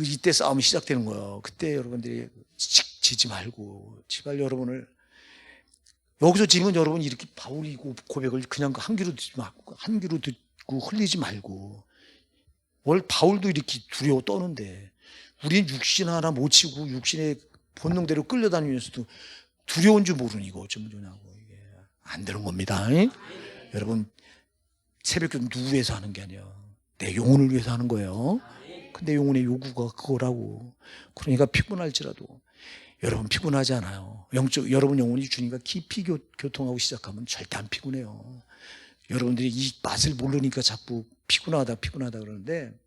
이때 싸움이 시작되는 거예요. 그때 여러분들이 지지 말고 제발 여러분을 여기서 지금 여러분 이렇게 바울이 고백을 그냥 한 귀로 듣고 흘리지 말고 바울도 이렇게 두려워 떠는데 우린 육신 하나 못 치고 육신의 본능대로 끌려다니면서도 두려운 줄 모르니 이거 어쩌면 좋냐고. 이게 안 되는 겁니다. 여러분 새벽기도 누구 위해서 하는 게 아니야. 내 영혼을 위해서 하는 거예요. 근데 영혼의 요구가 그거라고. 그러니까 피곤할지라도 여러분 피곤하지 않아요. 여러분 영혼이 주님과 깊이 교통하고 시작하면 절대 안 피곤해요. 여러분들이 이 맛을 모르니까 자꾸 피곤하다 그러는데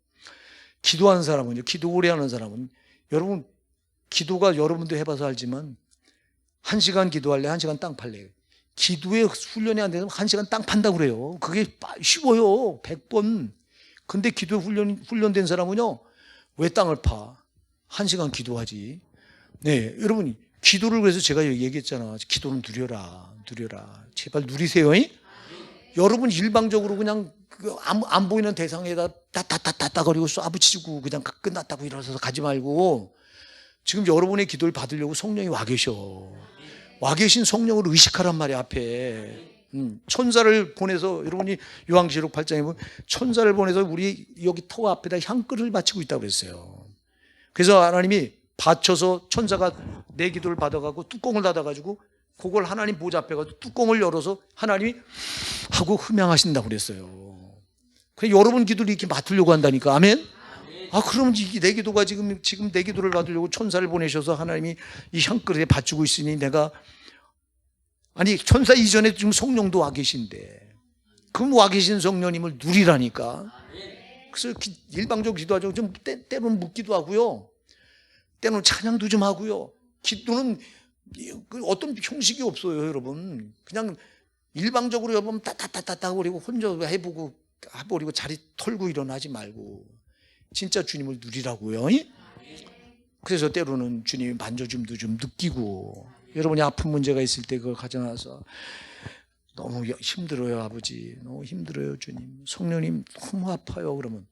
기도하는 사람은요, 기도 오래 하는 사람은 여러분 기도가 여러분도 해봐서 알지만 1시간 기도할래 1시간 땅 팔래. 기도에 훈련이 안 되면 1시간 땅 판다고 그래요. 그게 쉬워요 100번. 근데 기도에 훈련된 사람은요 왜 땅을 파? 1시간 기도하지. 네, 여러분 기도를 그래서 제가 얘기했잖아. 기도는 누려라. 제발 누리세요. 여러분 일방적으로 그냥 안 보이는 대상에다 따따따따거리고 쏴붙이고 그냥 끝났다고 일어서서 가지 말고 지금 여러분의 기도를 받으려고 성령이 와 계셔. 와 계신 성령을 의식하란 말이야 앞에. 천사를 보내서 여러분이 요한계시록 8장에 보면 천사를 보내서 우리 여기 터 앞에다 향끌을 바치고 있다고 그랬어요. 그래서 하나님이 받쳐서 천사가 내 기도를 받아가고 뚜껑을 닫아가지고 그걸 하나님 보좌 앞에 가서 뚜껑을 열어서 하나님이 하고 흠양하신다고 그랬어요. 그래서 여러분 기도를 이렇게 맡으려고 한다니까. 아멘? 그럼 내 기도가 지금 내 기도를 받으려고 천사를 보내셔서 하나님이 이 향그릇에 바치고 있으니 내가 천사 이전에 지금 성령도 와 계신데 그럼 와 계신 성령님을 누리라니까. 그래서 일방적으로 기도하죠. 좀 때로는 묻기도 하고요. 때로는 찬양도 좀 하고요. 기도는 어떤 형식이 없어요, 여러분. 그냥 일방적으로 여러분 따따따따 버리고 혼자 해버리고 자리 털고 일어나지 말고 진짜 주님을 누리라고요. 그래서 때로는 주님이 만져줌도 좀 느끼고, 여러분이 아픈 문제가 있을 때 그걸 가져나서 너무 힘들어요 아버지, 너무 힘들어요 주님, 성령님 너무 아파요, 그러면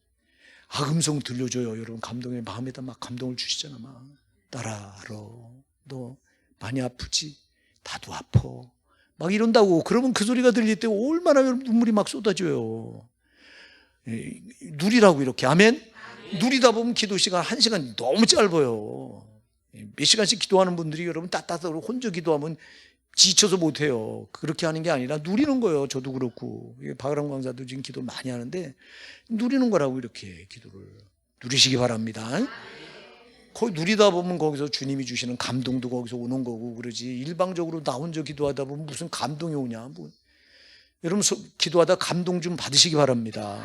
악음성 들려줘요. 여러분 감동의 마음에다 막 감동을 주시잖아. 막 딸아 알아, 너 많이 아프지? 나도 아파 막 이런다고. 그러면 그 소리가 들릴 때 얼마나 눈물이 막 쏟아져요. 누리라고 이렇게. 아멘. 누리다 보면 기도 시간 1시간 너무 짧아요. 몇 시간씩 기도하는 분들이 여러분 따뜻하고 혼자 기도하면 지쳐서 못해요. 그렇게 하는 게 아니라 누리는 거예요. 저도 그렇고 박아람 강사도 지금 기도 많이 하는데 누리는 거라고. 이렇게 기도를 누리시기 바랍니다. 거기 누리다 보면 거기서 주님이 주시는 감동도 거기서 오는 거고 그러지, 일방적으로 나 혼자 기도하다 보면 무슨 감동이 오냐. 뭐. 여러분 기도하다 감동 좀 받으시기 바랍니다.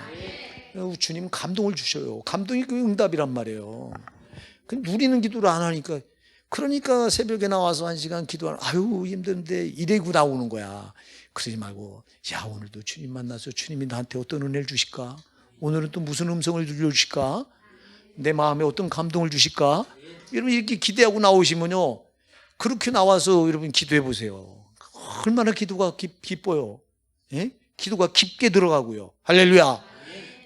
주님은 감동을 주셔요. 감동이 그 응답이란 말이에요. 누리는 기도를 안 하니까, 그러니까 새벽에 나와서 1시간 기도하는, 아유 힘든데 이래고 나오는 거야. 그러지 말고, 야 오늘도 주님 만나서 주님이 나한테 어떤 은혜를 주실까, 오늘은 또 무슨 음성을 들려주실까, 내 마음에 어떤 감동을 주실까. 여러분 이렇게 기대하고 나오시면요, 그렇게 나와서 여러분 기도해 보세요. 얼마나 기도가 기뻐요. 예? 기도가 깊게 들어가고요. 할렐루야.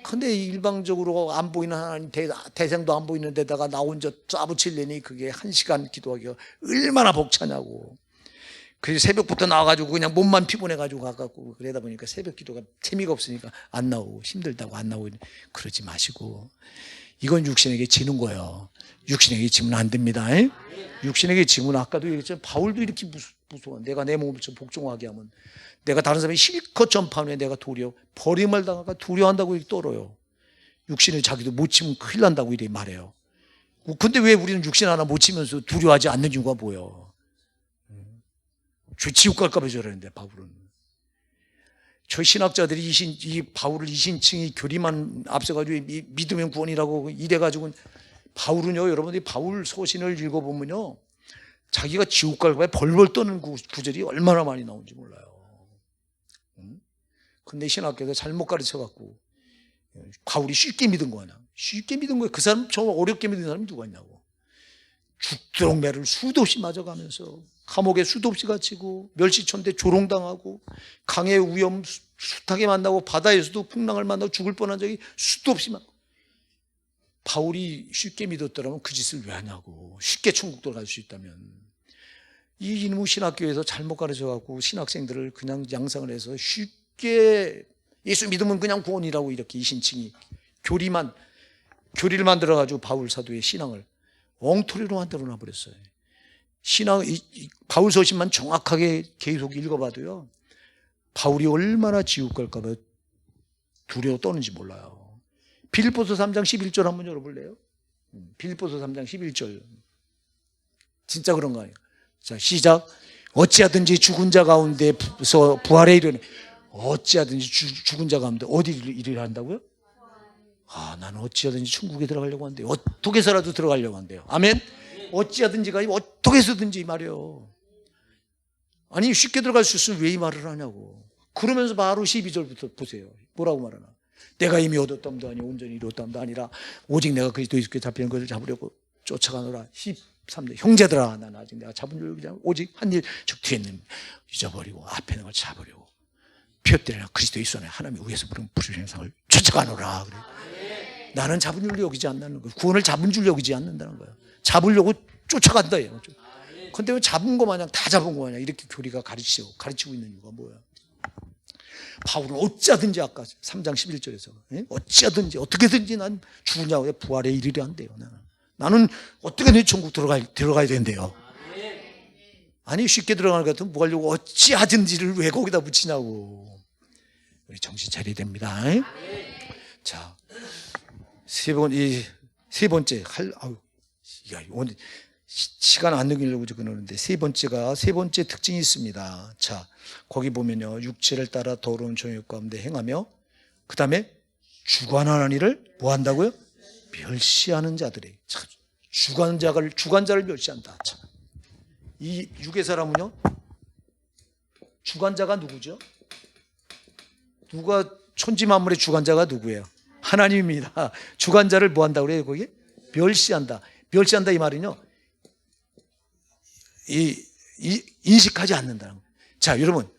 근데 일방적으로 안 보이는 하나님, 대상도 안 보이는 데다가 나 혼자 짜붙이려니 그게 1시간 기도하기가 얼마나 벅차냐고. 그래서 새벽부터 나와가지고 그냥 몸만 피곤해가지고 가갖고 그러다 보니까 새벽 기도가 재미가 없으니까 안 나오고, 힘들다고 안 나오고. 그러지 마시고, 이건 육신에게 지는 거예요. 육신에게 지면 안 됩니다. 육신에게 지면, 아까도 얘기했잖아요. 바울도 이렇게 무서워. 내가 내 몸을 좀 복종하게 하면, 내가 다른 사람이 실컷 전파하면 내가 도리어 버림을 당할까 두려워한다고 이렇게 떨어요. 육신을 자기도 못 치면 큰일 난다고 이렇게 말해요. 근데 왜 우리는 육신 하나 못 치면서 두려워하지 않는 이유가 뭐예요? 저 지옥 갈까 봐 저러는데. 바울은, 저 신학자들이 이 바울을 이신칭이 교리만 앞서가지고 믿으면 구원이라고 이래가지고, 바울은요, 여러분들이 바울 서신을 읽어보면요, 자기가 지옥 갈까 봐 벌벌 떠는 구절이 얼마나 많이 나오는지 몰라요. 근데 신학교에서 잘못 가르쳐갖고 바울이 쉽게 믿은 거 아니야. 쉽게 믿은 거예요. 그 사람 저 어렵게 믿은 사람이 누가 있냐고. 죽도록 매를 수도 없이 맞아가면서 감옥에 수도 없이 갇히고 멸시천대 조롱당하고 강의 위험 숱하게 만나고 바다에서도 풍랑을 만나고 죽을 뻔한 적이 수도 없이 많고. 바울이 쉽게 믿었더라면 그 짓을 왜 하냐고. 쉽게 천국 들어갈 수 있다면. 이 이놈의 신학교에서 잘못 가르쳐갖고 신학생들을 그냥 양상을 해서 쉽게 예수 믿으면 그냥 구원이라고 이렇게 이신칭이 교리를 만들어가지고 바울 사도의 신앙을 엉터리로 만들어 놔버렸어요. 바울 서신만 정확하게 계속 읽어봐도요, 바울이 얼마나 지옥 갈까봐 두려워 떠는지 몰라요. 빌립보서 3장 11절 한번 열어볼래요? 빌립보서 3장 11절. 진짜 그런 거 아니에요? 자, 시작. 어찌하든지 죽은 자 가운데서 부활에 이르네. 어찌하든지 죽은 자 가운데 어디 일을 한다고요? 나는 어찌하든지 천국에 들어가려고 한대요. 어떻게 해서라도 들어가려고 한대요. 아멘. 어찌하든지가 어떻게 해서든지 말이요. 아니 쉽게 들어갈 수 있으면 왜 이 말을 하냐고. 그러면서 바로 12절부터 보세요. 뭐라고 말하나. 내가 이미 얻었담도 아니요 온전히 이루었담도 아니라 오직 내가 그리스도 예수께 잡히는 것을 잡으려고 쫓아가노라. 13절. 형제들아, 나는 아직 내가 잡은 줄 알지 않고 오직 한 일, 즉 뒤에 있는 잊어버리고 앞에 있는 걸 잡으려고 피어때리나 그리스도 예수 안에 하나님이 위에서 부르신 상을 쫓아가노라. 그래. 나는 잡은 줄 여기지 않는다는 거예요. 구원을 잡은 줄 여기지 않는다는 거예요. 잡으려고 쫓아간다. 그런데 왜 잡은 거 마냥 다 잡은 거 마냥 이렇게 교리가 가르치고 있는 이유가 뭐야? 바울은 어찌하든지 아까 3장 11절에서 어찌하든지 어떻게든지 난 죽으냐고 부활에 이르려 한대요. 나는 어떻게든 천국 들어가야 된대요. 아니 쉽게 들어가는 것 같으면 뭐 하려고 어찌하든지를 왜 거기다 붙이냐고. 우리 정신 차려야 됩니다. 자, 세 번째 오늘 시간 안 넘기려고 그러는데 세 번째 특징이 있습니다. 자, 거기 보면요, 육체를 따라 더러운 정욕 가운데 행하며 그 다음에 주관하는 일을 뭐 한다고요? 멸시하는 자들이. 참, 주관자를 멸시한다. 참. 이 육의 사람은요, 주관자가 누구죠? 누가 천지만물의 주관자가 누구예요? 하나님입니다. 주관자를 뭐 한다고 그래요? 거기 멸시한다. 멸시한다 이 말은요, 인식하지 않는다는 거예요. 자, 여러분,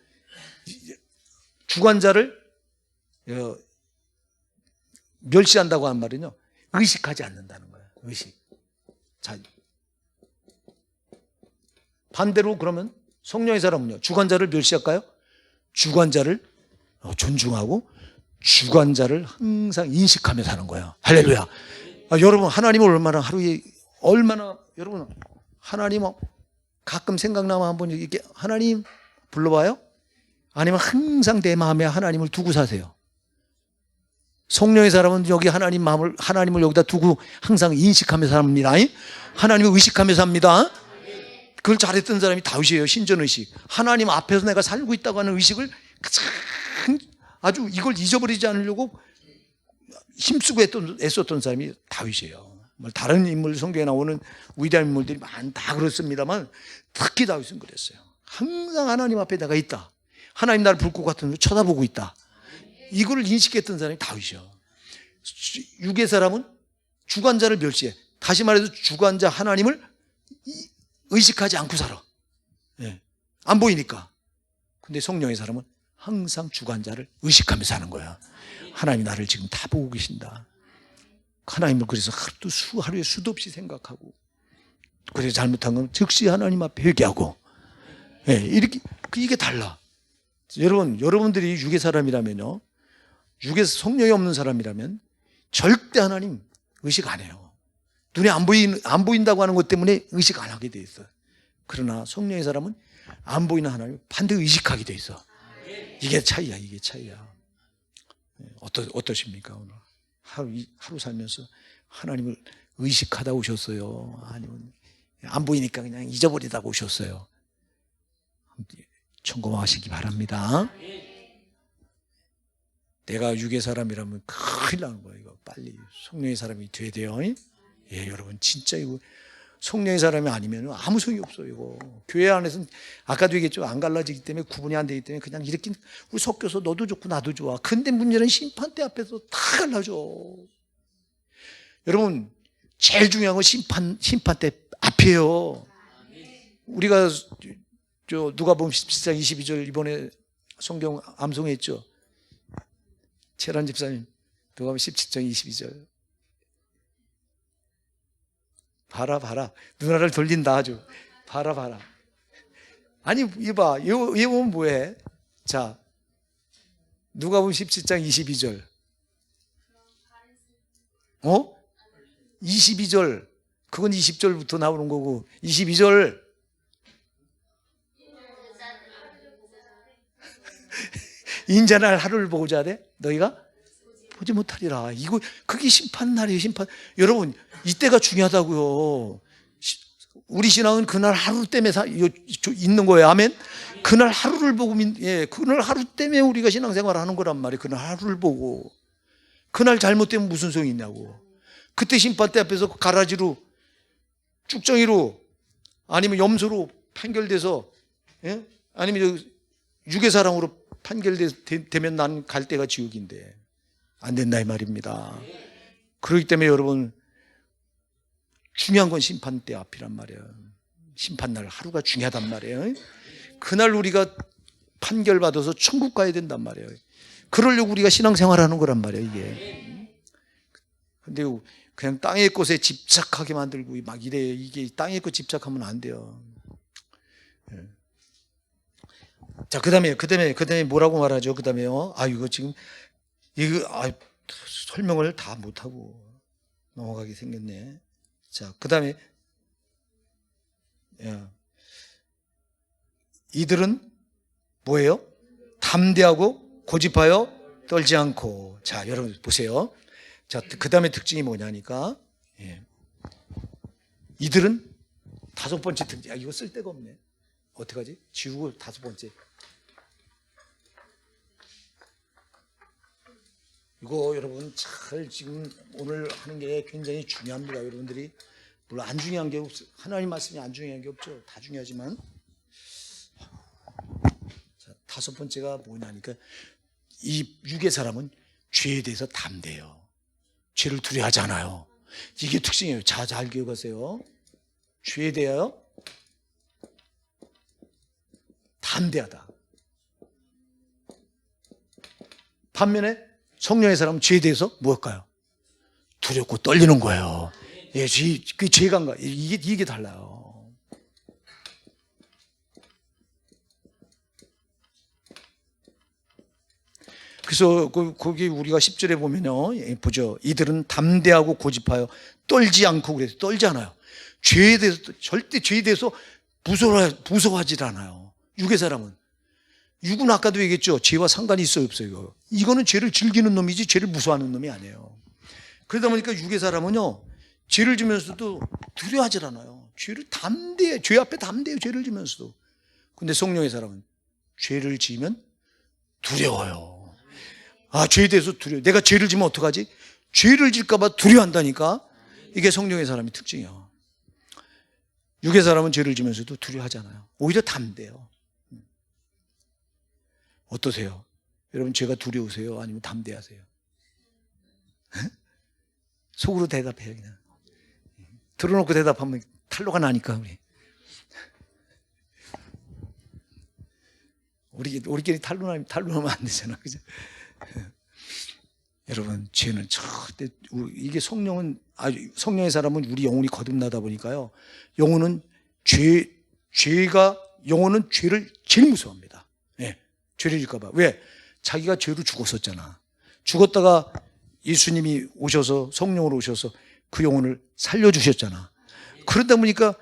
주관자를 멸시한다고 한 말은요, 의식하지 않는다는 거예요. 의식. 자, 반대로 그러면 성령의 사람은요, 주관자를 멸시할까요? 주관자를 존중하고 주관자를 항상 인식하며 사는 거예요. 할렐루야. 여러분, 하나님을 얼마나 여러분, 하나님 가끔 생각나면 한번 이렇게 하나님 불러봐요? 아니면 항상 내 마음에 하나님을 두고 사세요? 성령의 사람은 여기 하나님을 여기다 두고 항상 인식하며 삽니다. 하나님을 의식하며 삽니다. 그걸 잘했던 사람이 다윗이에요. 신전의식. 하나님 앞에서 내가 살고 있다고 하는 의식을 아주 이걸 잊어버리지 않으려고 힘쓰고 애썼던 사람이 다윗이에요. 다른 인물, 성경에 나오는 위대한 인물들이 다 그렇습니다만 특히 다윗은 그랬어요. 항상 하나님 앞에 내가 있다. 하나님 나를 불꽃 같은 눈으로 쳐다보고 있다. 이걸 인식했던 사람이 다윗이요. 육의 사람은 주관자를 멸시해. 다시 말해서 주관자 하나님을 의식하지 않고 살아. 안 보이니까. 근데 성령의 사람은 항상 주관자를 의식하며 사는 거야. 하나님이 나를 지금 다 보고 계신다. 하나님을 그래서 하루에 수도 없이 생각하고, 그래서 잘못한 건 즉시 하나님 앞에 회개하고, 이게 달라. 여러분들이 육의 사람이라면요, 육에서 성령이 없는 사람이라면 절대 하나님 의식 안 해요. 눈에 안 보인다고 하는 것 때문에 의식 안 하게 돼 있어. 그러나 성령의 사람은 안 보이는 하나님을 반드시 의식하게 돼 있어. 이게 차이야. 어떠십니까? 오늘 하루 살면서 하나님을 의식하다 오셨어요? 아니면 안 보이니까 그냥 잊어버리다 오셨어요? 점검하시기 바랍니다. 내가 육의 사람이라면 큰일 나는 거예요. 이거 빨리 성령의 사람이 돼야 돼요. 여러분, 진짜 이거 성령의 사람이 아니면 아무 소용이 없어요. 이거 교회 안에서는 아까도 얘기했죠. 안 갈라지기 때문에, 구분이 안 되기 때문에 그냥 이렇게 우리 섞여서 너도 좋고 나도 좋아. 근데 문제는 심판대 앞에서 다 갈라져. 여러분, 제일 중요한 건 심판대 앞이에요. 우리가 누가복음 17장 22절 이번에 성경 암송했죠. 최란 집사님, 누가복음 17장 22절. 봐라. 누나를 돌린다 아주. 봐라. 아니, 이봐. 이거 보면 뭐해? 자, 누가복음 17장 22절. 22절. 그건 20절부터 나오는 거고, 22절. 인자날 하루를 보고자 하되 너희가 보지 못하리라. 그게 심판날이에요. 심판. 여러분, 이때가 중요하다고요. 우리 신앙은 그날 하루 때문에 있는 거예요. 아멘. 그날 하루를 보고, 그날 하루 때문에 우리가 신앙생활을 하는 거란 말이에요. 그날 하루를 보고. 그날 잘못되면 무슨 소용이 있냐고. 그때 심판대 앞에서 가라지로, 쭉정이로, 아니면 염소로 판결돼서, 아니면 육의 사랑으로 판결되면 난 갈 때가 지옥인데 안 된다 이 말입니다. 그렇기 때문에 여러분, 중요한 건 심판대 앞이란 말이에요. 심판날 하루가 중요하단 말이에요. 그날 우리가 판결받아서 천국 가야 된단 말이에요. 그러려고 우리가 신앙생활하는 거란 말이에요, 이게. 근데 그냥 땅의 것에 집착하게 만들고 막 이게 땅의 것 집착하면 안 돼요. 자, 그 다음에 뭐라고 말하죠? 그 다음에요. 이거 지금, 설명을 다 못하고 넘어가게 생겼네. 자, 그 다음에, 이들은 뭐예요? 담대하고 고집하여 떨지 않고. 자, 여러분 보세요. 자, 그 다음에 특징이 뭐냐니까. 이들은 다섯 번째 특징. 이거 쓸 데가 없네. 어떡하지? 지우고 다섯 번째. 이거 여러분 잘 지금 오늘 하는 게 굉장히 중요합니다. 여러분들이 물론 안 중요한 게 없어요. 하나님 말씀이 안 중요한 게 없죠. 다 중요하지만. 자, 다섯 번째가 뭐냐니까, 이 육의 사람은 죄에 대해서 담대해요. 죄를 두려워하지 않아요. 이게 특징이에요. 자, 잘 기억하세요. 죄에 대하여 담대하다. 반면에 성령의 사람은 죄에 대해서 무엇일까요? 두렵고 떨리는 거예요. 예, 그 죄감과 이게 달라요. 그래서 거기 우리가 10절에 보면요, 보죠. 이들은 담대하고 고집하여 떨지 않고 그래서 떨지 않아요. 죄에 대해서 절대 죄에 대해서 무서워하지 않아요. 육의 사람은. 육은 아까도 얘기했죠. 죄와 상관이 있어요, 없어요? 이거는 죄를 즐기는 놈이지 죄를 무서워하는 놈이 아니에요. 그러다 보니까 육의 사람은요, 죄를 지면서도 두려워하지 않아요. 죄를 담대해, 죄 앞에 담대해요, 죄를 지면서도. 근데 성령의 사람은 죄를 지으면 두려워요. 아, 죄에 대해서 두려워. 내가 죄를 지면 어떡하지? 죄를 질까봐 두려워한다니까. 이게 성령의 사람의 특징이야. 육의 사람은 죄를 지면서도 두려워하잖아요. 오히려 담대해요. 어떠세요? 여러분, 죄가 두려우세요? 아니면 담대하세요? 속으로 대답해요, 그냥. 들어놓고 대답하면 탈로가 나니까, 우리끼리 탈로나면 안 되잖아, 그죠? 여러분, 죄는 절대, 이게 성령의 사람은 우리 영혼이 거듭나다 보니까요, 영혼은 영혼은 죄를 제일 무서워합니다. 예, 죄를 질까봐. 왜? 자기가 죄로 죽었었잖아. 죽었다가 예수님이 오셔서, 성령으로 오셔서 그 영혼을 살려주셨잖아. 그러다 보니까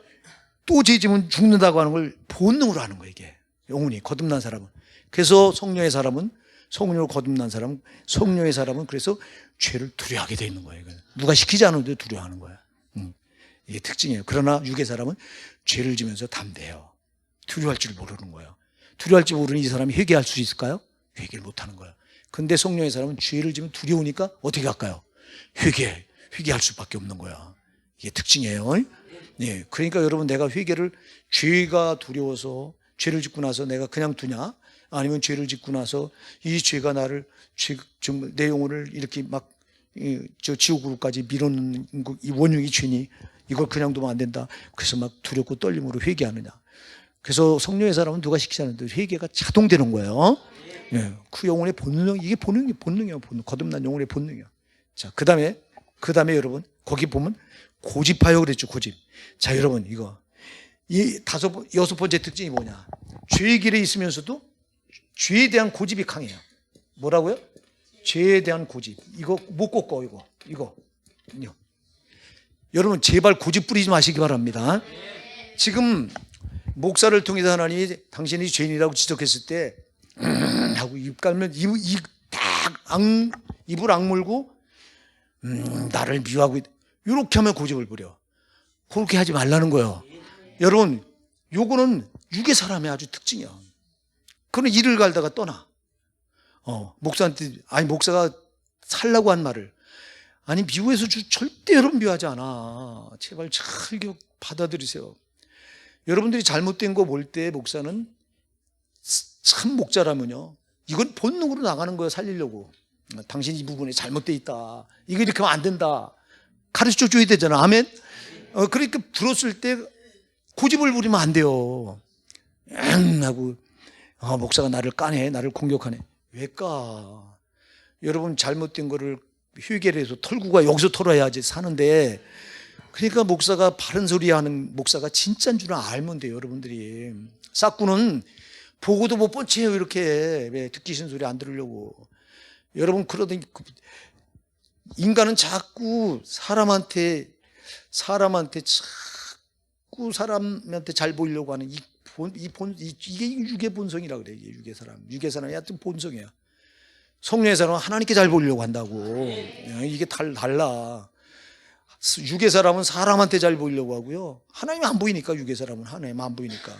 또 죄 지면 죽는다고 하는 걸 본능으로 하는 거예요, 이게. 영혼이 거듭난 사람은. 그래서 성령의 사람은, 성령으로 거듭난 사람은, 성령의 사람은 그래서 죄를 두려워하게 돼 있는 거예요. 누가 시키지 않은데 두려워하는 거야. 이게 특징이에요. 그러나 육의 사람은 죄를 지면서 담대해요. 두려워할 줄 모르는 거예요. 두려워할 줄 모르는 이 사람이 회개할 수 있을까요? 회개를 못 하는 거예요. 근데 성령의 사람은 죄를 지면 두려우니까 어떻게 할까요? 회개할 수밖에 없는 거야. 이게 특징이에요. 네, 그러니까 여러분, 내가 죄가 두려워서 죄를 짓고 나서 내가 그냥 두냐? 아니면 죄를 짓고 나서 이 죄가 내 영혼을 이렇게 막 지옥으로까지 밀어넣는 이 원흉이 죄니 이걸 그냥 두면 안 된다. 그래서 막 두렵고 떨림으로 회개하느냐? 그래서 성령의 사람은 누가 시키지 않는데 회개가 자동되는 거예요. 네, 그 영혼의 본능, 이게 본능이에요. 거듭난 영혼의 본능이에요. 자, 그 다음에 여러분, 거기 보면 고집하여 그랬죠, 고집. 자, 여러분, 여섯 번째 특징이 뭐냐? 죄의 길에 있으면서도 죄에 대한 고집이 강해요. 뭐라고요? 죄에 대한 고집. 이거 못 꺾어, 이거. 여러분, 제발 고집 부리지 마시기 바랍니다. 지금 목사를 통해서 하나님이 당신이 죄인이라고 지적했을 때 하고 입 깔면 입을 악물고 나를 미워하고 이렇게 하면 고집을 부려. 그렇게 하지 말라는 거예요. 여러분, 요거는 육의 사람의 아주 특징이야. 그는 일을 갈다가 떠나. 목사가 살라고 한 말을. 아니, 미워해서 절대 여러분 미워하지 않아. 제발 잘 받아들이세요. 여러분들이 잘못된 거 볼 때 목사는 참 목자라면요, 이건 본능으로 나가는 거예요. 살리려고. 당신 이 부분에 잘못돼 있다. 이거 이렇게 하면 안 된다. 가르쳐 줘야 되잖아. 아멘? 그러니까 들었을 때 고집을 부리면 안 돼요. 하고 목사가 나를 까네, 나를 공격하네. 왜 까? 여러분, 잘못된 거를 회개를 해서 털구가 여기서 털어야지 사는데, 그러니까 목사가 바른 소리 하는 목사가 진짜인 줄 알면 돼요. 여러분들이. 싹구는 보고도 못 본 채요, 이렇게. 왜 듣기 싫은 소리 안 들으려고. 여러분, 그러더니 인간은 자꾸 사람한테 잘 보이려고 하는 이게 육의 본성이라 그래요. 이게 육의 사람이 하여튼 본성이에요. 성령의 사람은 하나님께 잘 보이려고 한다고. 이게 달라. 육의 사람은 사람한테 잘 보이려고 하고요, 하나님 안 보이니까. 육의 사람은 하나님 안 보이니까.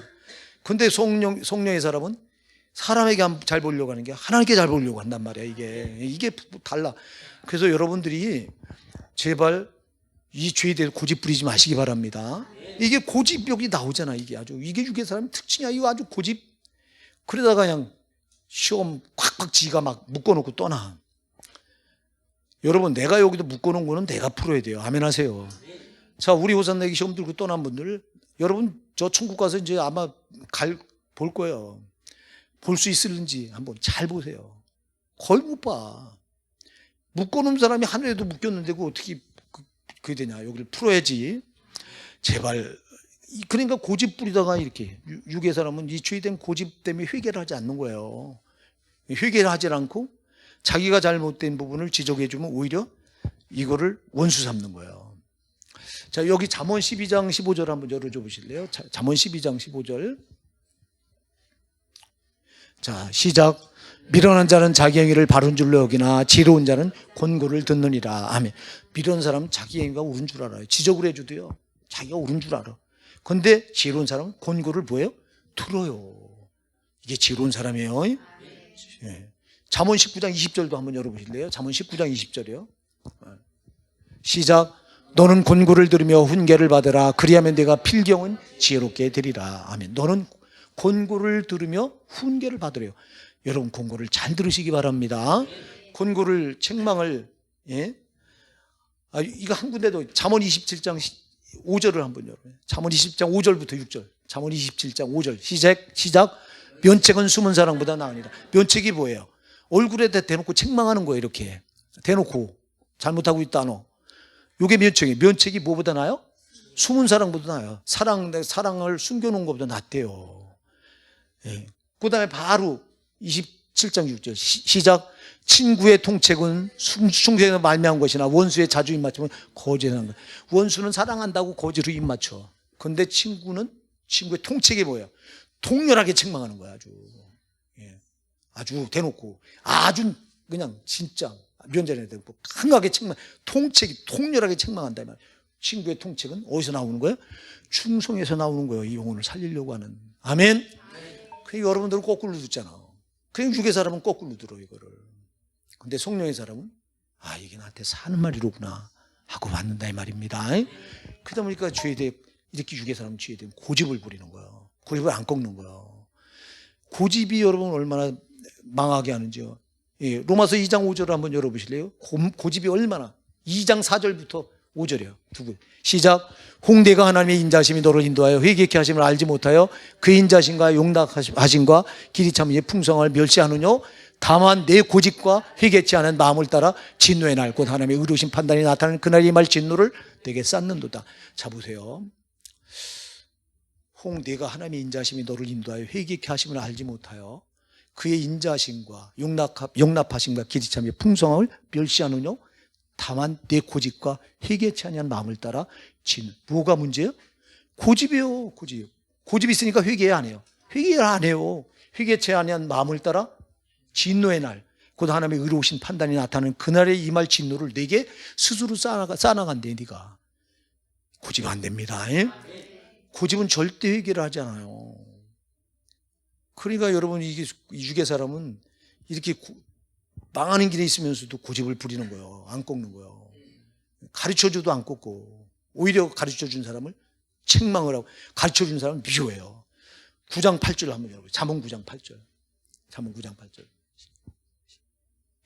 근데 성령의 사람은 사람에게 잘 보이려고 하는 게 하나님께 잘 보이려고 한단 말이야. 이게 달라. 그래서 여러분들이 제발 이 죄에 대해서 고집 부리지 마시기 바랍니다. 이게 고집욕이 나오잖아. 이게 육의 사람의 특징이야. 이거 아주 고집. 그러다가 그냥 시험 콱콱 지가 막 묶어놓고 떠나. 여러분, 내가 여기도 묶어놓은 거는 내가 풀어야 돼요. 아멘 하세요. 자, 우리 호산내기 시험 들고 떠난 분들, 여러분 저 천국 가서 이제 아마 볼 거예요. 볼 수 있을는지 한번 잘 보세요. 거의 못 봐. 묶어놓은 사람이 하늘에도 묶였는데 그 어떻게 그게 되냐. 여기를 풀어야지. 제발. 그러니까 고집 부리다가 이렇게 육의 사람은 이 죄된 고집 때문에 회개를 하지 않는 거예요. 회개를 하지 않고 자기가 잘못된 부분을 지적해 주면 오히려 이거를 원수 삼는 거예요. 자, 여기 잠언 12장 15절 한번 열어줘 보실래요? 잠언 12장 15절. 자, 시작. 미련한 자는 자기 행위를 바른 줄로 여기나 지혜로운 자는 권고를 듣느니라. 아멘. 미련한 사람은 자기 행위가 옳은 줄 알아요. 지적을 해줘도요, 자기가 옳은 줄 알아. 그런데 지혜로운 사람은 권고를 뭐예요? 들어요. 이게 지혜로운 사람이에요. 예. 잠언 19장 20절도 한번 열어보실래요? 잠언 19장 20절이요. 시작. 너는 권고를 들으며 훈계를 받으라. 그리하면 내가 필경은 지혜롭게 되리라. 아멘. 너는 권고를 들으며 훈계를 받으래요. 여러분, 권고를 잘 들으시기 바랍니다. 권고를 책망을, 예? 이거 한 군데도 잠언 27장 5절을 한번 열어요. 잠언 20장 5절부터 6절. 잠언 27장 5절. 시작. 면책은 숨은 사랑보다 나으니라. 면책이 뭐예요? 얼굴에 대놓고 책망하는 거예요. 이렇게 대놓고 잘못하고 있다 너. 이게 면책이에요. 면책이 뭐보다 나아요? 숨은 사랑보다 나아요. 사랑을 숨겨놓은 것보다 낫대요. 예. 그 다음에 바로 27장 6절. 시작. 친구의 통책은 충성에서 말미암은 것이나 원수의 자주 입맞추면 거짓을 하는 거예요. 원수는 사랑한다고 거짓으로 입맞춰. 그런데 친구의 통책이 뭐예요? 통렬하게 책망하는 거야. 아주 대놓고, 아주 그냥 진짜 면전에 대고 강하게 통렬하게 책망한다. 친구의 통책은 어디서 나오는 거예요? 충성에서 나오는 거예요. 이 영혼을 살리려고 하는. 아멘. 그러니까 여러분들은 거꾸로 듣잖아. 그냥 육의 사람은 거꾸로 들어 이거를. 근데 성령의 사람은 이게 나한테 사는 말이로구나 하고 받는다 이 말입니다. 그러다 보니까 죄에 대해 이렇게 육의 사람은 죄에 대해 고집을 부리는 거예요. 고집을 안 꺾는 거예요. 고집이 여러분 얼마나 망하게 하는지요. 예, 로마서 2장 5절을 한번 열어보실래요? 고집이 얼마나. 2장 4절부터 5절이에요. 시작. 홍대가 하나님의 인자심이 너를 인도하여 회개케 하심을 알지 못하여 그 인자심과 용납하심과 길이 참이의 풍성을 멸시하느뇨. 다만 내 고집과 회개치 않은 마음을 따라 진노의 날 곧 하나님의 의로우신 판단이 나타나는 그날이 이 말 진노를 내게 쌓는도다. 자 보세요. 홍대가 하나님의 인자심이 너를 인도하여 회개케 하심을 알지 못하여 그의 인자심과 용납하심과 길이 참이의 풍성함을 멸시하느뇨. 다만 내 고집과 회개치 아니한 마음을 따라 진노. 뭐가 문제예요? 고집이요. 고집이 있으니까 회개 안 해요. 회개를 안 해요. 회개치 아니한 마음을 따라 진노의 날 곧 하나님의 의로우신 판단이 나타나는 그날에 임할 진노를 내게 스스로 쌓아나간대. 네가 고집 안 됩니다. 고집은 절대 회개를 하지 않아요. 그러니까 여러분, 이게 육의 사람은 이렇게 망하는 길에 있으면서도 고집을 부리는 거예요. 안 꺾는 거예요. 가르쳐줘도 안 꺾고 오히려 가르쳐준 사람을 책망을 하고 가르쳐준 사람을 미워해요. 9장 8절 한번 열어보세요. 잠언 9장 8절. 잠언 9장 8절.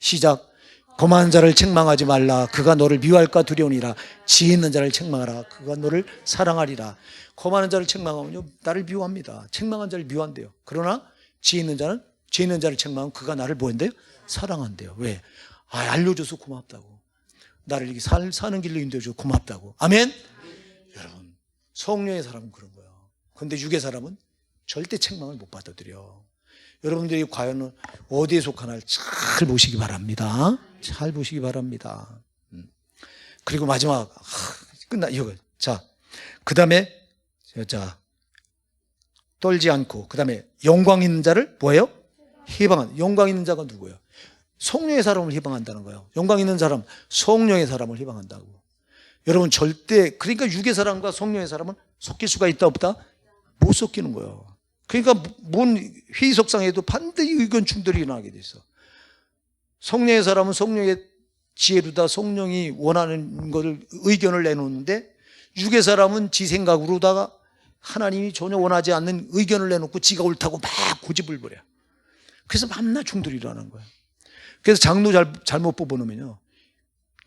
시작. 거만한 자를 책망하지 말라. 그가 너를 미워할까 두려우니라. 지혜 있는 자를 책망하라. 그가 너를 사랑하리라. 거만한 자를 책망하면요, 나를 미워합니다. 책망한 자를 미워한대요. 그러나 지혜 있는 자를 책망하면 그가 나를 뭐 한대요? 사랑한대요. 왜? 알려줘서 고맙다고. 나를 이렇게 사는 길로 인도해줘서 고맙다고. 아멘? 여러분, 성령의 사람은 그런 거예요. 그런데 육의 사람은 절대 책망을 못 받아들여. 여러분들이 과연 어디에 속하나를 잘 보시기 바랍니다. 잘 보시기 바랍니다. 그리고 마지막, 이거. 자, 그 다음에, 떨지 않고, 그 다음에 영광 있는 자를 뭐예요? 해방한. 영광 있는 자가 누구예요? 성령의 사람을 해방한다는 거예요. 영광 있는 사람, 성령의 사람을 해방한다고. 여러분 절대, 그러니까 육의 사람과 성령의 사람은 섞일 수가 있다 없다? 못 섞이는 거예요. 그러니까 뭔 회의석상에도 반드시 의견 충돌이 일어나게 돼 있어. 성령의 사람은 성령의 지혜로다. 성령이 원하는 것을 의견을 내놓는데, 육의 사람은 지 생각으로다가 하나님이 전혀 원하지 않는 의견을 내놓고 지가 옳다고 막 고집을 부려. 그래서 만나 충돌이 일어나는 거예요. 그래서 장로 잘못 뽑아놓으면요,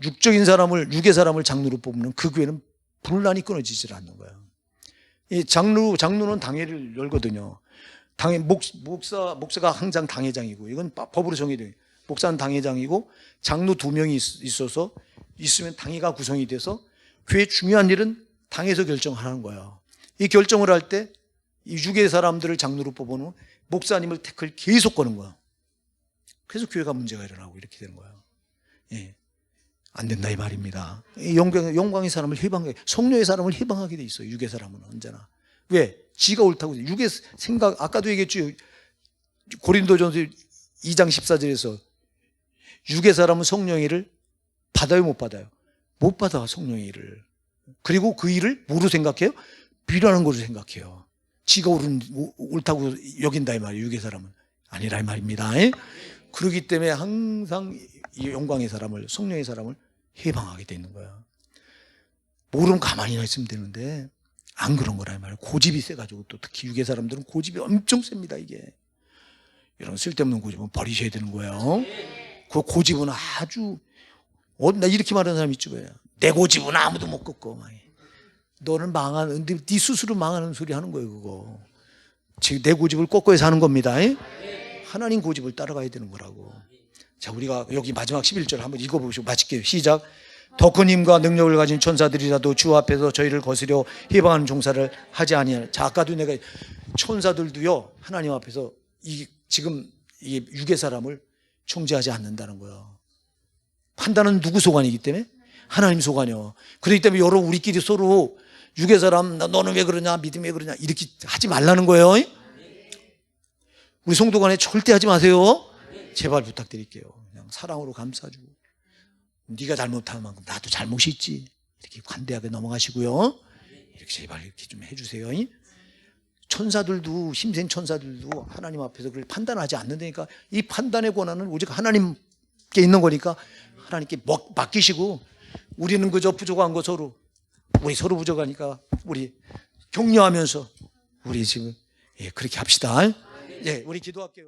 육적인 사람을, 육의 사람을 장로로 뽑으면 그 교회는 분란이 끊어지질 않는 거예요. 이 장로는 당회를 열거든요. 목사가 항상 당회장이고, 이건 법으로 정해져요. 목사는 당회장이고, 장로 2명이 있어서, 있으면 당회가 구성이 돼서, 교회 중요한 일은 당에서 결정하는 거예요. 이 결정을 할 때, 이 육의 사람들을 장로로 뽑아놓은 목사님을 태클 계속 거는 거예요. 그래서 교회가 문제가 일어나고 이렇게 되는 거예요. 예. 안 된다 이 말입니다. 영광의 사람을 해방하게, 성령의 사람을 해방하게 돼 있어요. 육의 사람은 언제나. 왜? 지가 옳다고. 육의 생각, 아까도 얘기했죠. 고린도전서 2장 14절에서 육의 사람은 성령의 일을 받아요, 못 받아요? 못 받아, 성령의 일을. 그리고 그 일을 뭐로 생각해요? 비난하는 걸로 생각해요. 지가 옳다고 여긴다 이 말이에요. 육의 사람은. 아니라 이 말입니다. 그렇기 때문에 항상 이 영광의 사람을, 성령의 사람을 해방하게 돼 있는 거야. 모르면 가만히나 있으면 되는데 안 그런 거라 이 말이에요. 고집이 세가지고, 또 특히 육의 사람들은 고집이 엄청 셉니다. 이게 이런 쓸데없는 고집은 버리셔야 되는 거예요. 그 고집은 아주, 나 이렇게 말하는 사람 있죠. 내 고집은 아무도 못 꺾고, 너는 망하는, 네 스스로 망하는 소리 하는 거예요. 그거 지금 내 고집을 꺾어야 사는 겁니다. 하나님 고집을 따라가야 되는 거라고. 자, 우리가 여기 마지막 11절 한번 읽어보시고 마칠게요. 시작. 더 큰 힘과 능력을 가진 천사들이라도 주 앞에서 저희를 거스려 해방하는 종사를 하지 아니하냐. 자, 아까도 내가 천사들도요, 하나님 앞에서 지금 이 육의 사람을 총재하지 않는다는 거예요. 판단은 누구 소관이기 때문에? 하나님 소관이요. 그렇기 때문에 여러분, 우리끼리 서로 육의 사람, 너는 왜 그러냐, 믿음이 왜 그러냐, 이렇게 하지 말라는 거예요. 우리 성도 간에 절대 하지 마세요. 제발 부탁드릴게요. 그냥 사랑으로 감싸주고, 네가 잘못한 만큼 나도 잘못이 있지, 이렇게 관대하게 넘어가시고요. 이렇게 제발 이렇게 좀 해주세요. 천사들도, 힘센 천사들도 하나님 앞에서 그걸 판단하지 않는다니까. 이 판단의 권한은 오직 하나님께 있는 거니까 하나님께 맡기시고, 우리는 그저 부족한 거 우리 서로 부족하니까 우리 격려하면서 우리 지금 그렇게 합시다. 우리 기도할게요.